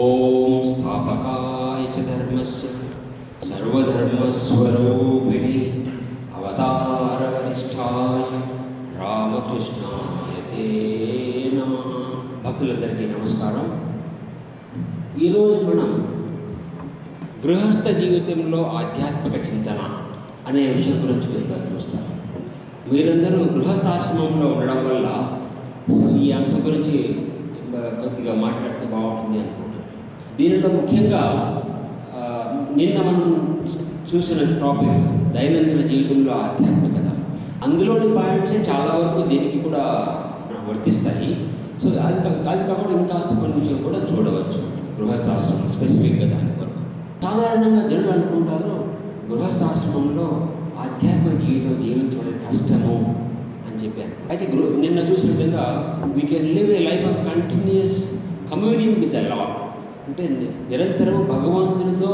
ఓం స్థాపకాయ చ ధర్మస్య సర్వధర్మస్వరూపిణి అవతారవరిష్ఠాయ రామకృష్ణాయ తే నమః. భక్తులందరికీ నమస్కారం. ఈరోజు మనం గృహస్థ జీవితంలో ఆధ్యాత్మిక చింతన అనే విషయం గురించి చూస్తాం. మీరందరూ గృహస్థాశ్రమంలో ఉండడం వల్ల ఈ అంశం గురించి కొద్దిగా మాట్లాడితే బాగుంటుంది అనుకుంటున్నాను. దీనిలో ముఖ్యంగా నిన్న మనం చూసిన టాపిక్ దైనందిన జీవితంలో ఆధ్యాత్మికత. అందులోని పాయింట్సే చాలా వరకు దీనికి కూడా వర్తిస్తాయి. సో అది కాబట్టి ఇంకాస్త కొంచెం కూడా చూడవచ్చు గృహస్థాశ్రమం స్పెసిఫిక్గా దాని కొరకు. సాధారణంగా జనులు అనుకుంటారు గృహస్థాశ్రమంలో ఆధ్యాత్మిక జీవితం జీవించడం కష్టము అని చెప్పాను. అయితే నిన్న చూసిన విధంగా we can live a life of continuous communing with the Lord. అంటే నిరంతరము భగవంతునితో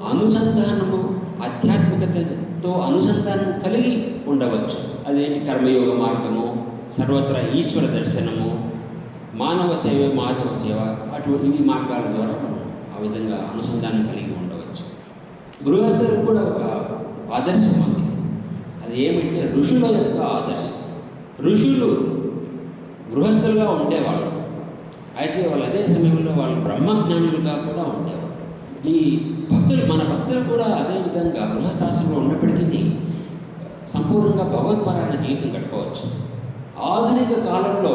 అనుసంధానము, ఆధ్యాత్మికతతో అనుసంధానం కలిగి ఉండవచ్చు. అదేంటి కర్మయోగ మార్గము, సర్వత్రా ఈశ్వర దర్శనము, మానవ సేవ, మాధవ సేవ, ఇవి మార్గాల ద్వారా మనం ఆ విధంగా అనుసంధానం కలిగి ఉండవచ్చు. గృహస్థులకు కూడా ఒక ఆదర్శం ఉంది. అది ఏమంటే ఋషుల యొక్క ఆదర్శం. ఋషులు గృహస్థులుగా ఉండేవాళ్ళు, అయితే వాళ్ళు అదే సమయంలో వాళ్ళు బ్రహ్మజ్ఞానులుగా కూడా ఉండేవారు. ఈ మన భక్తులు కూడా అదేవిధంగా గృహస్థాశ్రమంలో ఉన్నప్పటికీ సంపూర్ణంగా భగవత్పరాయణ జీవితం గడపవచ్చు. ఆధునిక కాలంలో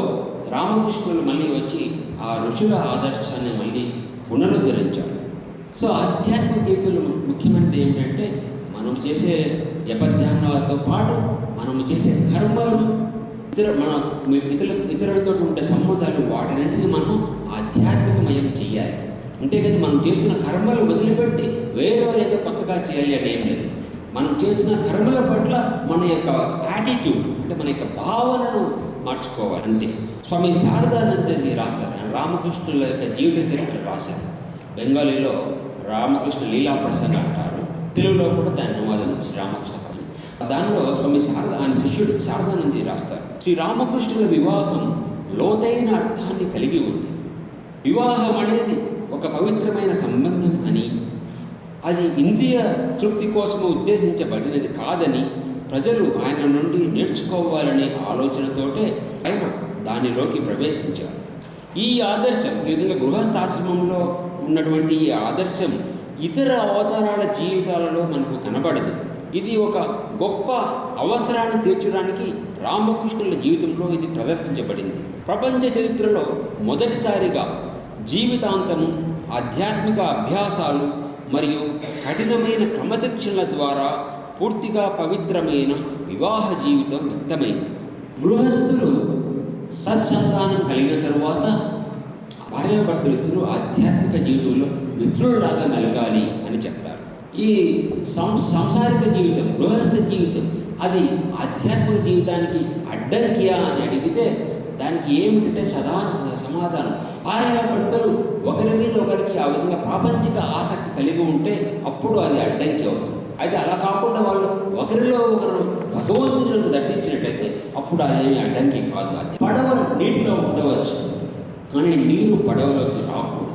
రామకృష్ణులు మళ్ళీ వచ్చి ఆ ఋషుల ఆదర్శాన్ని మళ్ళీ పునరుద్ధరించారు. సో ఆధ్యాత్మిక గీతలు ముఖ్యమైనది ఏమిటంటే మనం చేసే జపధ్యానాలతో పాటు మనం చేసే కర్మలు, ఇతరులతో ఉండే సంబంధాలు, వాటిని మనం ఆధ్యాత్మికమయం చేయాలి. అంతేకాదు మనం చేస్తున్న కర్మలు వదిలిపెట్టి వేరే ఏదో కొత్తగా చేయాలి అని ఏం లేదు. మనం చేస్తున్న కర్మల పట్ల మన యొక్క యాటిట్యూడ్, అంటే మన యొక్క భావనను మార్చుకోవాలి, అంతే. స్వామి శారదానందజీ రాస్తారు, రామకృష్ణుల యొక్క జీవిత చరిత్ర రాశారు. బెంగాలీలో రామకృష్ణ లీలా ప్రసంగ అంటారు, తెలుగులో కూడా దాని అనువాదం శ్రీరామకృష్ణ. దానిలో స్వామి ఆయన శిష్యుడు శారదానందజీ రాస్తారు, శ్రీరామకృష్ణుల వివాహం లోతైన అర్థాన్ని కలిగి ఉంది. వివాహం అనేది ఒక పవిత్రమైన సంబంధం అని, అది ఇంద్రియ తృప్తి కోసం ఉద్దేశించబడినది కాదని ప్రజలు ఆయన నుండి నేర్చుకోవాలనే ఆలోచనతోటే ఆయన దానిలోకి ప్రవేశించారు. ఈ ఆదర్శం, ఈ విధంగా గృహస్థాశ్రమంలో ఉన్నటువంటి ఈ ఆదర్శం ఇతర అవతారాల జీవితాలలో మనకు కనబడదు. ఇది ఒక గొప్ప అవసరాన్ని తీర్చడానికి రామకృష్ణుల జీవితంలో ఇది ప్రదర్శించబడింది. ప్రపంచ చరిత్రలో మొదటిసారిగా జీవితాంతము ఆధ్యాత్మిక అభ్యాసాలు మరియు కఠినమైన క్రమశిక్షణల ద్వారా పూర్తిగా పవిత్రమైన వివాహ జీవితం వ్యక్తమైంది. గృహస్థులు సత్సంతానం కలిగిన తరువాత భార్యాభర్తలు ఇద్దరు ఆధ్యాత్మిక జీవితంలో మిత్రులలాగా మెలగాలి అని చెప్తారు. ఈ సంసారిక జీవితం, గృహస్థ జీవితం, అది ఆధ్యాత్మిక జీవితానికి అడ్డంకియా అని అడిగితే దానికి ఏమిటంటే సమాధానం, భార్యాభర్తలు ఒకరి మీద ఒకరికి ఆ విధంగా ప్రాపంచిక ఆసక్తి కలిగి ఉంటే అప్పుడు అది అడ్డంకి అవుతుంది. అయితే అలా కాకుండా వాళ్ళు ఒకరిలో ఒకరు భగవంతుని దర్శించినట్లయితే అప్పుడు అదేమి అడ్డంకి కాదు. అది పడవ నీటిలో ఉండవచ్చు, కానీ నీరు పడవలోకి రాకూడదు.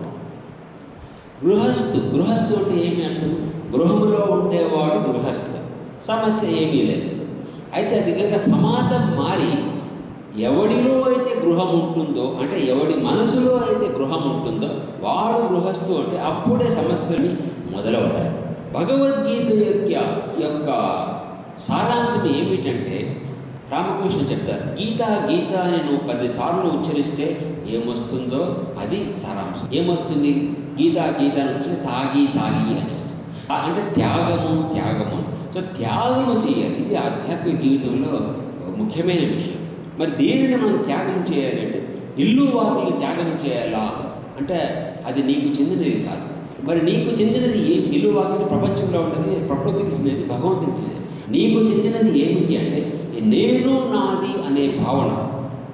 గృహస్థు అంటే ఏమి అర్థం? గృహంలో ఉండేవాడు గృహస్థ, సమస్య ఏమీ లేదు. అయితే అది కనుక సమాసం మారి ఎవడిలో అయితే గృహం ఉంటుందో, అంటే ఎవడి మనసులో అయితే గృహం ఉంటుందో వాడు గృహస్థు అంటే అప్పుడే సమస్యలు మొదలవుతాయి. భగవద్గీత యొక్క సారాంశం ఏమిటంటే రామకృష్ణ చెప్తారు, గీత అని నువ్వు 10 సార్లు ఉచ్చరిస్తే ఏమొస్తుందో అది సారాంశం. ఏమొస్తుంది? గీత అని ఉచ్చరిస్తే తాగి అని వస్తుంది. అంటే త్యాగము. సో త్యాగము చేయాలి. ఇది ఆధ్యాత్మిక జీవితంలో ముఖ్యమైన విషయం. మరి దేనిని మనం త్యాగం చేయాలంటే ఇల్లు వాకిలు త్యాగం చేయాలా అంటే అది నీకు చెందినది కాదు. మరి నీకు చెందినది ఇల్లు వాకిలు ప్రపంచంలో ఉన్నది, ప్రకృతికి చెందినది, భగవంతుడికి చెందినది. నీకు చెందినది ఏమిటి అంటే నేను నాది అనే భావన,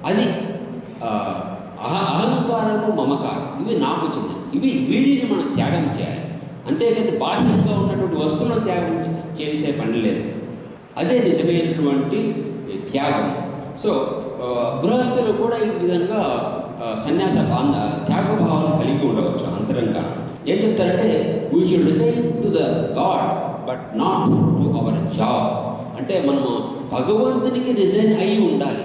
అది అహంకారము, మమకారం, ఇవి నాకు చెందినవి. వీటిని మనం త్యాగం చేయాలి. అంతేకాని బాహ్యంగా ఉన్నటువంటి వస్తువులను త్యాగం చేసే పని లేదు. అదే నిజమైనటువంటి త్యాగం. సో గృహస్థులు కూడా ఈ విధంగా సన్యాస త్యాగభావాలు కలిగి ఉండవచ్చు అంతరంగా. ఏం చెప్తారంటే we should resign to the God but not to our job. అంటే మనము భగవంతునికి రిజైన్ అయి ఉండాలి,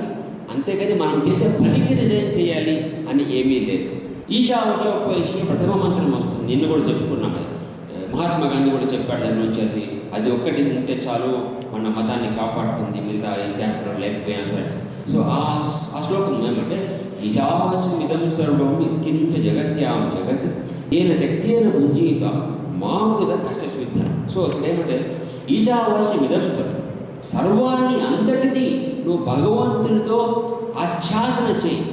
అంతేకాని మనం చేసే పనికి రిజైన్ చేయాలి అని ఏమీ లేదు. ఈశావాస్యోపనిషత్తు ప్రథమ మంత్రం వస్తుంది, నిన్ను కూడా చెప్పుకున్నాం. మహాత్మా గాంధీ కూడా చెప్పాడు దాని నుంచి, అది ఒక్కటి ఉంటే చాలు మన మతాన్ని కాపాడుతుంది, మిగతా ఈ శాస్త్రం లేకపోయినా సరే. సో ఆ శ్లోకం ఏమంటే ఈశావాస్యమిదం సర్వం కించ జగత్యాం జగత్ ఏన తెక్తేన భుంజీత మామృత కష్టస్విద్ధ. సో ఇక్కడ ఏమంటే ఈశావాస్యమిదం సర్వాన్ని అంతటినీ నువ్వు భగవంతునితో ఆచ్ఛాదన చేయి.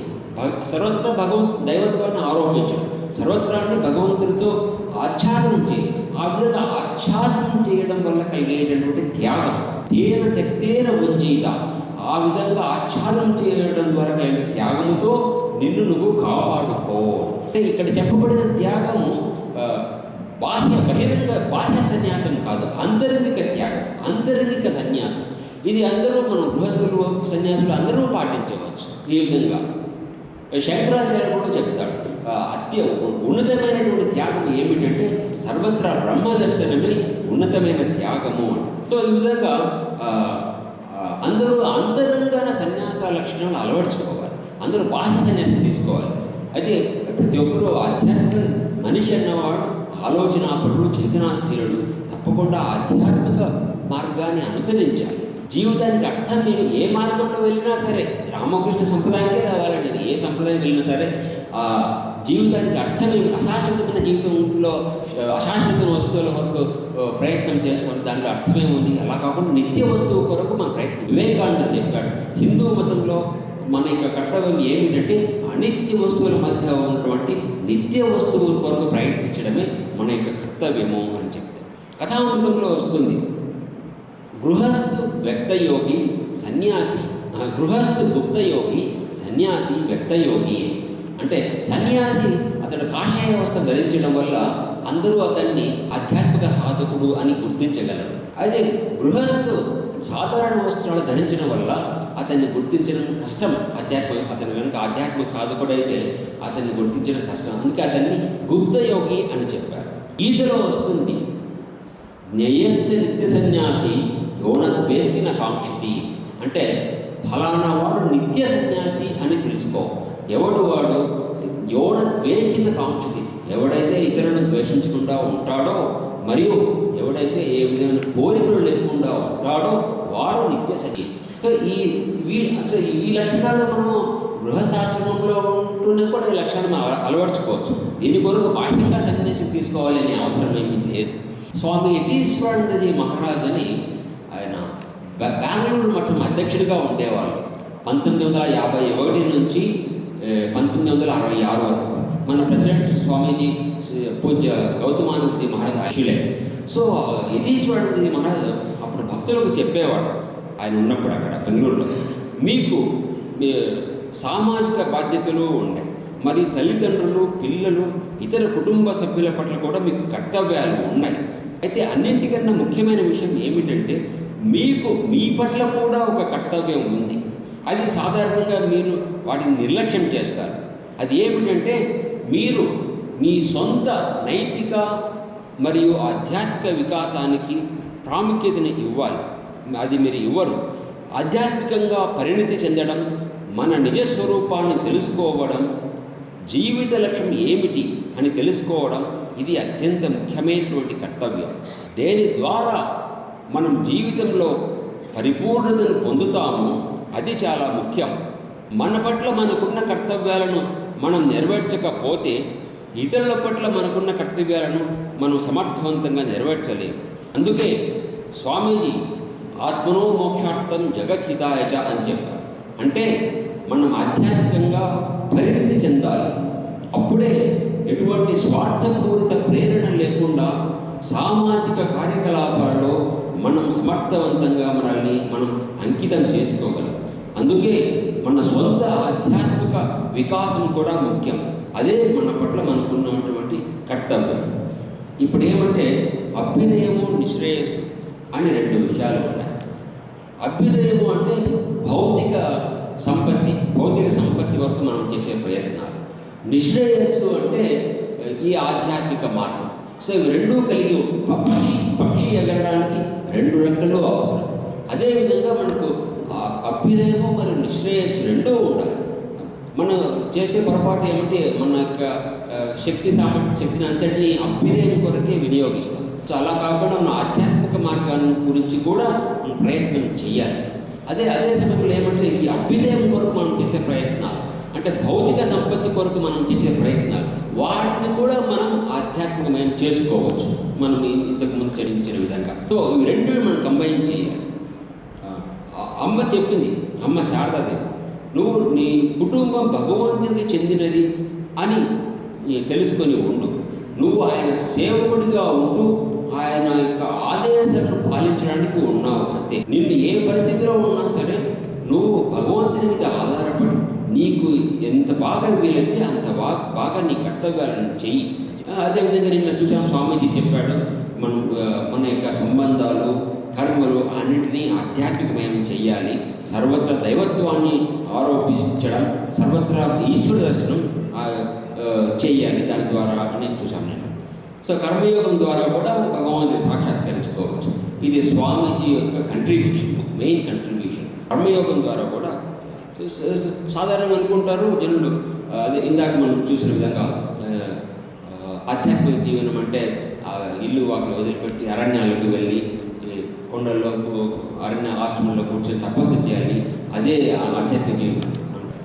సర్వత్రా దైవత్వాన్ని ఆరోపించడం, సర్వత్రాన్ని భగవంతునితో ఆచ్ఛాదనం చేయి. ఆ విధంగా ఆచ్ఛాదనం చేయడం వల్ల కలిగేటటువంటి త్యాగం తేన తెక్తేన వంజీత, ఆ విధంగా ఆచ్ఛాదనం చేయడం ద్వారా కలిగిన త్యాగంతో నిన్ను నువ్వు కాపాడుకో. అంటే ఇక్కడ చెప్పబడిన త్యాగము బాహ్య సన్యాసం కాదు, అంతరంగిక త్యాగం, అంతరంగిక సన్యాసం. ఇది అందరూ మనం గృహస్థులు సన్యాసులు అందరూ పాటించవచ్చు. ఈ విధంగా శంకరాచార్య కూడా చెప్తాడు, ఉన్నతమైనటువంటి త్యాగం ఏమిటంటే సర్వత్రా బ్రహ్మ దర్శనమే ఉన్నతమైన త్యాగము అని. సో ఈ విధంగా అందరూ అంతరంగాన సన్యాస లక్షణాలు అలవర్చుకోవాలి, అందరూ బాహ్య సన్యాసం తీసుకోవాలి. అయితే ప్రతి ఒక్కరూ ఆధ్యాత్మిక మనిషి అన్నవాడు ఆలోచనాపరుడు, చింతనాశీలుడు, తప్పకుండా ఆధ్యాత్మిక మార్గాన్ని అనుసరించాలి. జీవితానికి అర్థం నేను ఏ మార్గంలో వెళ్ళినా సరే, రామకృష్ణ సంప్రదాయానికే రావాలని, ఏ సంప్రదాయం వెళ్ళినా సరే ఆ జీవితానికి అర్థం ఏమి, అశాశ్వతమైన జీవితంలో అశాశ్వతమైన వస్తువుల వరకు ప్రయత్నం చేస్తాం, దాంట్లో అర్థమేముంది? అలా కాకుండా నిత్య వస్తువు కొరకు మన ప్రయత్నం. వివేకానంద చెప్పాడు, హిందూ మతంలో మన యొక్క కర్తవ్యం ఏమిటంటే అనిత్య వస్తువుల మధ్య ఉన్నటువంటి నిత్య వస్తువుల కొరకు ప్రయత్నించడమే మన యొక్క కర్తవ్యము అని చెప్తారు. కథామృతంలో వస్తుంది, గృహస్థు వ్యక్తయోగి సన్యాసి, గృహస్థు గుప్తయోగి సన్యాసి వ్యక్తయోగి. అంటే సన్యాసి అతడు కాషాయ వస్త్రం ధరించడం వల్ల అందరూ అతన్ని ఆధ్యాత్మిక సాధకుడు అని గుర్తించగలరు. అయితే గృహస్థు సాధారణ వస్త్రాలు ధరించడం వల్ల అతన్ని గుర్తించడం కష్టం. అతని వెనుక ఆధ్యాత్మిక సాధకుడైతే అతన్ని గుర్తించడం కష్టం, అందుకే అతన్ని గుప్తయోగి అని చెప్పారు. ఈతలో వస్తుంది, జ్ఞేయస్య నిత్య సన్యాసి యోనద్వేష్టిన కాంక్షితి. అంటే ఫలానా వాడు నిత్య సన్యాసి అని తెలుసుకో. ఎవడు వాడు? యోనద్వేష్టిన కాంక్షితి, ఎవడైతే ఇతరులను ద్వేషించకుండా ఉంటాడో మరియు ఎవడైతే ఏ విధమైన కోరికలు లేకుండా ఉంటాడో వాడు నిత్య సన్యాసి. సో ఈ లక్షణాలు మనం గృహస్థాశ్రమంలో ఉంటూనే కూడా ఈ లక్షణాలు మనం అలవర్చుకోవచ్చు. దీని కొరకు బాహ్యంగా సన్యాసం తీసుకోవాలనే అవసరం ఏమీ లేదు. స్వామి యతీశ్వరానందజీ మహారాజ్ అని ఆయన బెంగళూరు మఠం అధ్యక్షుడిగా ఉండేవాళ్ళు 1951 నుంచి 1966 వరకు. మన ప్రెసిడెంట్ స్వామీజీ పూజ్య గౌతమానందజీ మహారాజ్ అశులే. సో యతీశ్వరానందజీ మహారాజ్ అప్పుడు భక్తులకు చెప్పేవాడు, ఆయన ఉన్నప్పుడు అక్కడ బెంగళూరులో, మీకు సామాజిక బాధ్యతలు ఉన్నాయి, మరి తల్లిదండ్రులు, పిల్లలు, ఇతర కుటుంబ సభ్యుల పట్ల కూడా మీకు కర్తవ్యాలు ఉన్నాయి. అయితే అన్నింటికన్నా ముఖ్యమైన విషయం ఏమిటంటే మీకు మీ పట్ల కూడా ఒక కర్తవ్యం ఉంది. అది సాధారణంగా మీరు వాటిని నిర్లక్ష్యం చేస్తారు. అది ఏమిటంటే మీరు మీ సొంత నైతిక మరియు ఆధ్యాత్మిక వికాసానికి ప్రాముఖ్యతని ఇవ్వాలి. అది మీరు ఇవ్వరు. ఆధ్యాత్మికంగా పరిణితి చెందడం, మన నిజస్వరూపాన్ని తెలుసుకోవడం, జీవిత లక్ష్యం ఏమిటి అని తెలుసుకోవడం, ఇది అత్యంత ముఖ్యమైనటువంటి కర్తవ్యం. దేని ద్వారా మనం జీవితంలో పరిపూర్ణతను పొందుతామో అది చాలా ముఖ్యం. మన పట్ల మనకున్న కర్తవ్యాలను మనం నెరవేర్చకపోతే ఇతరుల పట్ల మనకున్న కర్తవ్యాలను మనం సమర్థవంతంగా నెరవేర్చలేము. అందుకే స్వామీజీ ఆత్మనో మోక్షార్థం జగద్హితాయచ అని చెప్పారు. అంటే మనం ఆధ్యాత్మికంగా పరిణితి చెందాలి. అప్పుడే ఎటువంటి స్వార్థపూరిత ప్రేరణ లేకుండా సామాజిక కార్యకలాపాలలో మనం సమర్థవంతంగా మనం అంకితం చేసుకోగలం. అందుకే మన సొంత ఆధ్యాత్మిక వికాసం కూడా ముఖ్యం. అదే మన పట్ల మనకున్నటువంటి కర్తవ్యం. ఇప్పుడు ఏమంటే అభ్యుదయము, నిశ్రేయస్సు అని 2 విషయాలు ఉన్నాయి. అభ్యుదయము అంటే భౌతిక సంపత్తి, భౌతిక సంపత్తి వరకు మనం చేసే ప్రయత్నాలు. నిశ్రేయస్సు అంటే ఈ ఆధ్యాత్మిక మార్గం. సో ఇవి రెండూ కలిగి పక్షి ఎగరడానికి రెండు రెక్కలు అవసరం. అదేవిధంగా మనకు అభ్యుదయము మరియు నిశ్రేయస్సు రెండూ ఉండాలి. మనం చేసే పొరపాటు ఏమిటి, మన యొక్క శక్తిని అంతటినీ అభ్యుదయం కొరకే వినియోగిస్తాం. సో అలా కాకుండా మన ఆధ్యాత్మిక మార్గాన్ని గురించి కూడా మనం ప్రయత్నం చేయాలి. అదే సమయంలో ఏమంటే ఈ అభ్యుదయం కొరకు మనం చేసే ప్రయత్నాలు, అంటే భౌతిక సంపత్తి కొరకు మనం చేసే ప్రయత్నాలు, వాటిని కూడా మనం ఆధ్యాత్మికమైన చేసుకోవచ్చు మనం ఇంతకుముందు చర్చించిన విధంగా. సో ఇవి రెండు మనం కంబైన్ చేయాలి. అమ్మ చెప్పింది, అమ్మ శారదాదేవి, నువ్వు నీ కుటుంబం భగవంతునికి చెందినది అని తెలుసుకొని ఉండు. నువ్వు ఆయన సేవకుడిగా ఉంటూ ఆయన యొక్క ఆదేశాలను పాలించడానికి ఉన్నావు అంతే. నిన్ను ఏ పరిస్థితిలో ఉన్నా సరే నువ్వు భగవంతుని మీద ఆధారపడి నీకు ఎంత బాగా వీలైతే అంత బాగా నీ కర్తవ్యాలను చెయ్యి. అదేవిధంగా నిన్న చూసాం, స్వామీజీ చెప్పాడు, మన యొక్క సంబంధాలు, కర్మలు అన్నింటినీ ఆధ్యాత్మికమయం చెయ్యాలి. సర్వత్రా దైవత్వాన్ని ఆరోపించడం, సర్వత్రా ఈశ్వర దర్శనం చెయ్యాలి దాని ద్వారా అని చూసాను నేను. సో కర్మయోగం ద్వారా కూడా భగవంతుని సాక్షాత్కరించుకోవచ్చు. ఇది స్వామీజీ యొక్క కంట్రిబ్యూషన్, మెయిన్ కంట్రిబ్యూషన్. కర్మయోగం ద్వారా కూడా సాధారణంగా అనుకుంటారు జనులు, అదే ఇందాక మనం చూసిన విధంగా ఆధ్యాత్మిక జీవనం అంటే ఇల్లు వాటిని వదిలిపెట్టి అరణ్యాలకు వెళ్ళి కొండల్లో అరణ్య ఆశ్రమంలో కూర్చొని తపస్సు చేయాలి, అదే ఆధ్యాత్మిక జీవనం.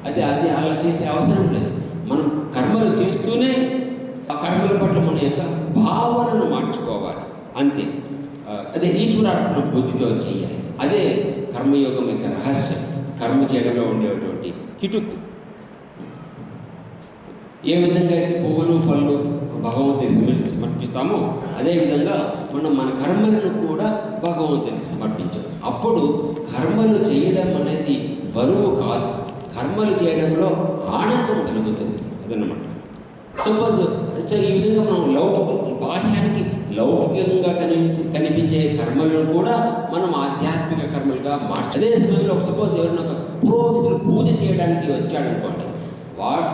అది అలా చేసే అవసరం లేదు. మనం కర్మలు చేస్తూనే ఆ కర్మల పట్ల మన యొక్క భావనను మార్చుకోవాలి అంతే. అదే ఈశ్వరార్పణ బుద్ధితో చేయాలి. అదే కర్మయోగం యొక్క రహస్యం, కర్మ చేయడంలో ఉండేటువంటి కిటుకు. ఏ విధంగా అయితే పువ్వులు పళ్ళు భగవంతునికి సమర్పిస్తామో అదేవిధంగా మనం మన కర్మలను కూడా భగవంతునికి సమర్పించాలి. అప్పుడు కర్మలు చేయడం అనేది బరువు కాదు, కర్మలు చేయడంలో ఆనందం కలుగుతుంది. అదన్నమాట. సపోజ్ ఈ విధంగా మనం బాహ్యానికి లౌకికంగా కనిపించే కర్మలను కూడా మనం ఆధ్యాత్మిక కర్మలుగా అదే సమయంలో సపోజ్ ఎవరైనా ఒక పురోహితుడు పూజ చేయడానికి వచ్చాడనుకోండి,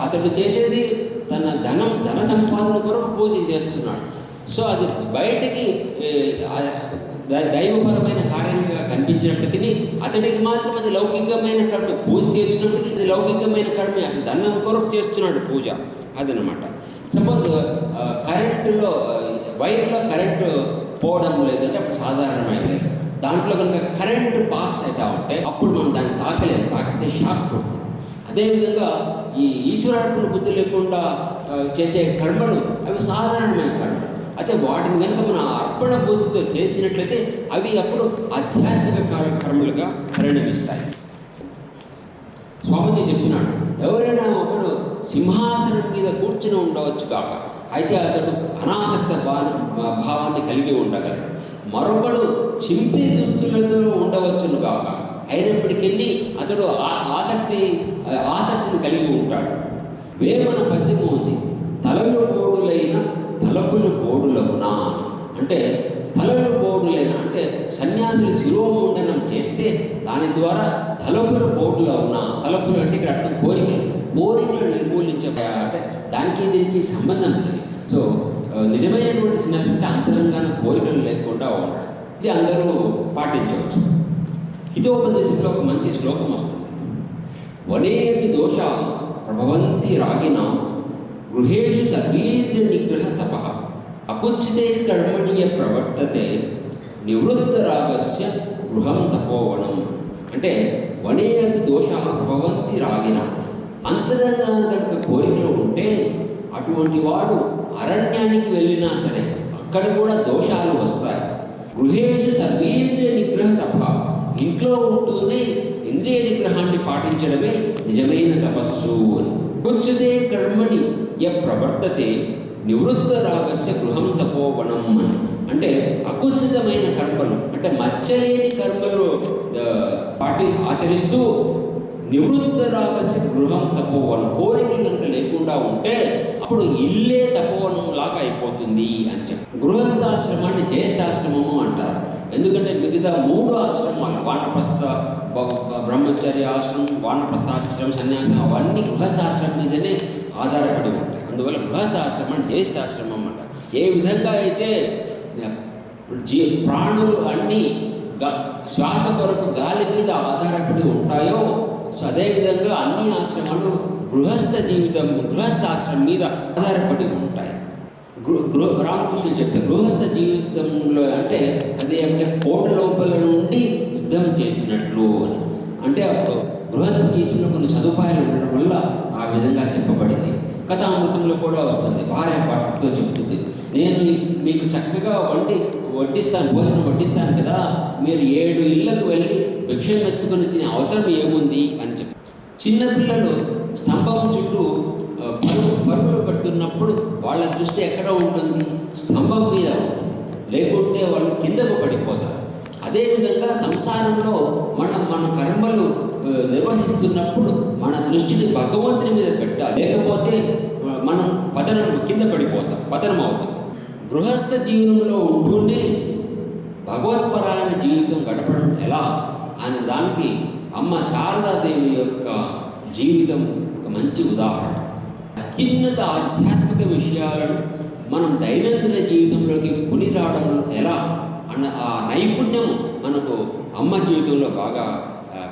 అతడు చేసేది ధన సంపాదన కొరకు పూజ చేస్తున్నాడు. సో అది బయటికి దైవపరమైన కార్యంగా కనిపించినప్పటికీ అతడికి మాత్రం అది లౌకికమైన కర్మ. పూజ చేసినప్పటికీ అది లౌకికమైన కర్మ, అతను ధనం కొరకు చేస్తున్నాడు పూజ. అదనమాట. సపోజ్ వైర్లో కరెంటు పోవడం లేదంటే అప్పుడు సాధారణమైనది. దాంట్లో కనుక కరెంటు పాస్ అవుతా ఉంటే అప్పుడు మనం దాన్ని తాకలేము, తాకితే షాక్ కొడుతుంది. అదేవిధంగా ఈ ఈశ్వరార్పణ బుద్ధి లేకుండా చేసే కర్మలు అవి సాధారణమైన కర్మలు. అయితే వాటిని కనుక మన అర్పణ బుద్ధితో చేసినట్లయితే అవి అప్పుడు ఆధ్యాత్మిక కర్మలుగా పరిణమిస్తాయి. స్వామీజీ చెప్పినాడు, ఎవరైనా ఒకడు సింహాసనం మీద కూర్చుని ఉండవచ్చు కాక, అయితే అతడు అనాసక్త భావాన్ని కలిగి ఉండగలడు. మరొకడు చింపి దుస్తులతో ఉండవచ్చును కాక, అయినప్పటికీ అతడు ఆసక్తిని కలిగి ఉంటాడు. వేమన పద్యము ఉంది, తలలు బోడులైన తలపులు బోడులవునా అంటే తలలు బోడులైన అంటే సన్యాసులు శిరోముండనం చేస్తే దాని ద్వారా తలపులు బోడులవునా. తలపులు అంటే ఇక్కడ అర్థం కోరికలు నిర్మూలించే అంటే దానికి దీనికి సంబంధం లేదు. సో నిజమైనటువంటి సన్యాసి అంటే అంతరంగాన కోరికలు లేకుండా ఉంటాడు. ఇది అందరూ పాటించవచ్చు. హితోపదేశంలో ఒక మంచి శ్లోకం వస్తుంది, వనేపి దోష ప్రభవంతి రాగిన గృహేషు సర్వీర్య నిగ్రహ తప అకుత్సితే కర్మణీయ ప్రవర్తతే నివృత్త రాగస్య గృహం తపోవనం. అంటే వనేపి దోష ప్రభవంతి రాగిన, అంతరంగా కనుక కోరికలు ఉంటే అటువంటి వాడు అరణ్యానికి వెళ్ళినా సరే అక్కడ కూడా దోషాలు వస్తాయి. గృహేషు సర్వీంద్రియ నిగ్రహ తప, ఇంట్లో ఉంటూనే ఇంద్రియ నిగ్రహాన్ని పాటించడమే నిజమైన తపస్సు అని. కుత్సితే కర్మని ప్రవర్తతే నివృత్త రాగస్య గృహం తపోవనం అని. అంటే అకుత్సితమైన కర్మలు అంటే మచ్చలేని కర్మలు ఆచరిస్తూ నివృత్త రాగస్య గృహం తపోవనం, కోరికలు కనుక లేకుండా ఉంటే అప్పుడు ఇల్లే తపోవనం లాగా అయిపోతుంది అని చెప్పి. గృహస్థాశ్రమాన్ని జ్యేష్ఠాశ్రమము అంటారు. ఎందుకంటే మిగతా 3 ఆశ్రమాలు, వానప్రస్థ, బ్రహ్మచర్య ఆశ్రమం, వానప్రస్థ ఆశ్రమం, సన్యాసం, అవన్నీ గృహస్థాశ్రమం మీదనే ఆధారపడి ఉంటాయి. అందువల్ల గృహస్థాశ్రమం జ్యేష్ఠాశ్రమం అన్నమాట. ఏ విధంగా అయితే ప్రాణులు అన్నీ శ్వాస కొరకు గాలి మీద ఆధారపడి ఉంటాయో, సో అదేవిధంగా అన్ని ఆశ్రమాలు గృహస్థాశ్రమం మీద ఆధారపడి ఉంటాయి. రామకృష్ణుడు చెప్తే గృహస్థ జీవితంలో అంటే అదేంటే కోట లోపల నుండి యుద్ధం చేసినట్లు అని. అంటే అప్పుడు గృహస్థ జీవితంలో కొన్ని సదుపాయాలు ఉండడం వల్ల ఆ విధంగా చెప్పబడింది. కథామృతంలో కూడా వస్తుంది. భార్య భర్తతో చెప్తుంది, నేను మీకు చక్కగా భోజనం వడ్డిస్తాను కదా, మీరు 7 ఇళ్లకు వెళ్ళి భిక్షం ఎత్తుకొని తినే అవసరం ఏముంది అని చెప్పి. చిన్నపిల్లలు స్తంభం చుట్టూ పరుగులు పెడుతున్నప్పుడు వాళ్ళ దృష్టి ఎక్కడ ఉంటుంది? స్తంభం మీద ఉంటుంది, లేకుంటే వాళ్ళు కిందకు పడిపోతారు. అదేవిధంగా సంసారంలో మన కర్మలు నిర్వహిస్తున్నప్పుడు మన దృష్టిని భగవంతుని మీద పెట్టాలి, లేకపోతే మనం కింద పతనం అవుతాం. గృహస్థ జీవనంలో ఉంటూనే భగవత్పరాయణ జీవితం గడపడం ఎలా అనే దానికి అమ్మ శారదాదేవి యొక్క జీవితం ఒక మంచి ఉదాహరణ. అత్యున్నత ఆధ్యాత్మిక విషయాలను మనం దైనందిన జీవితంలోకి కొని రావడం ఎలా అన్న ఆ నైపుణ్యం మనకు అమ్మ జీవితంలో బాగా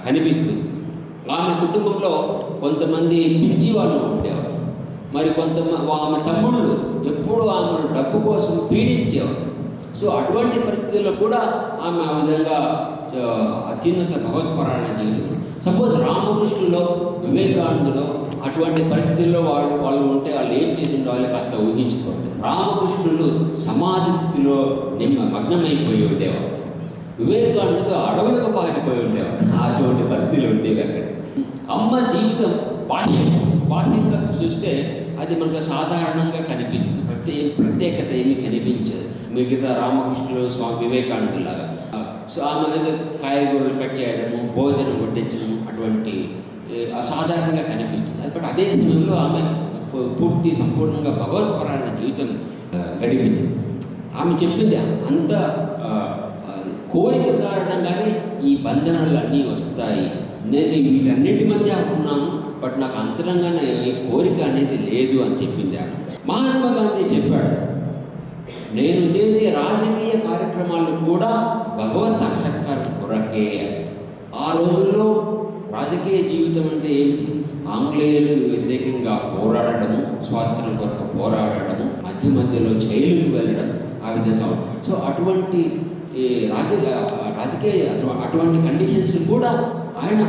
కనిపిస్తుంది. ఆమె కుటుంబంలో కొంతమంది పిచ్చి వాళ్ళు ఉండేవారు, మరి ఆమె తమ్ముళ్ళు ఎప్పుడూ ఆమెను డబ్బు కోసం పీడించేవారు. సో అటువంటి పరిస్థితుల్లో కూడా ఆమె ఆ విధంగా అత్యున్నత భగవత్పరాయణ జీవితం. సపోజ్ రామకృష్ణులో, వివేకానందులో అటువంటి పరిస్థితుల్లో వాళ్ళు ఉంటే వాళ్ళు ఏం చేసి ఉండాలి కాస్త ఊహించుకోండి. రామకృష్ణులు సమాధి స్థితిలో మగ్నమైపోయి ఉండేవారు. వివేకానందుడు అడవులకు పాకిపోయి ఉండేవాడు. అటువంటి పరిస్థితులు ఉండేవి అక్కడ. అమ్మ జీవితం బాహ్యంగా చూస్తే అది మనకు సాధారణంగా కనిపిస్తుంది, ప్రత్యేకత ఏమీ కనిపించదు మిగతా రామకృష్ణులు, స్వామి వివేకానందులాగా. సో ఆమె మీద కాయగూరలు కట్ చేయడము, భోజనం వడ్డించడం అటువంటి అసాధారణంగా కనిపిస్తుంది. బట్ అదే సమయంలో ఆమె సంపూర్ణంగా భగవత్పరాయణ జీవితం గడిపింది. ఆమె చెప్పింది అంత కోరిక కారణంగానే ఈ బంధనాలు అన్నీ వస్తాయి, నేను వీటన్నిటి మధ్య ఉన్నాను, బట్ నాకు అంతరంగానే ఏ కోరిక అనేది లేదు అని చెప్పింది ఆమె. మహాత్మా గాంధీ చెప్పాడు, నేను చేసే రాజకీయ కార్యక్రమాలు కూడా భగవత్ సాక్షాత్కారం కొరకే. ఆ రోజుల్లో రాజకీయ జీవితం అంటే ఏంటి? ఆంగ్లేయులకు వ్యతిరేకంగా పోరాడము, స్వాతంత్రం కొరకు పోరాడము, మధ్యలో జైలుకు వెళ్ళడం, ఆ విధంగా. సో అటువంటి రాజకీయ అటువంటి కండిషన్స్ కూడా ఆయన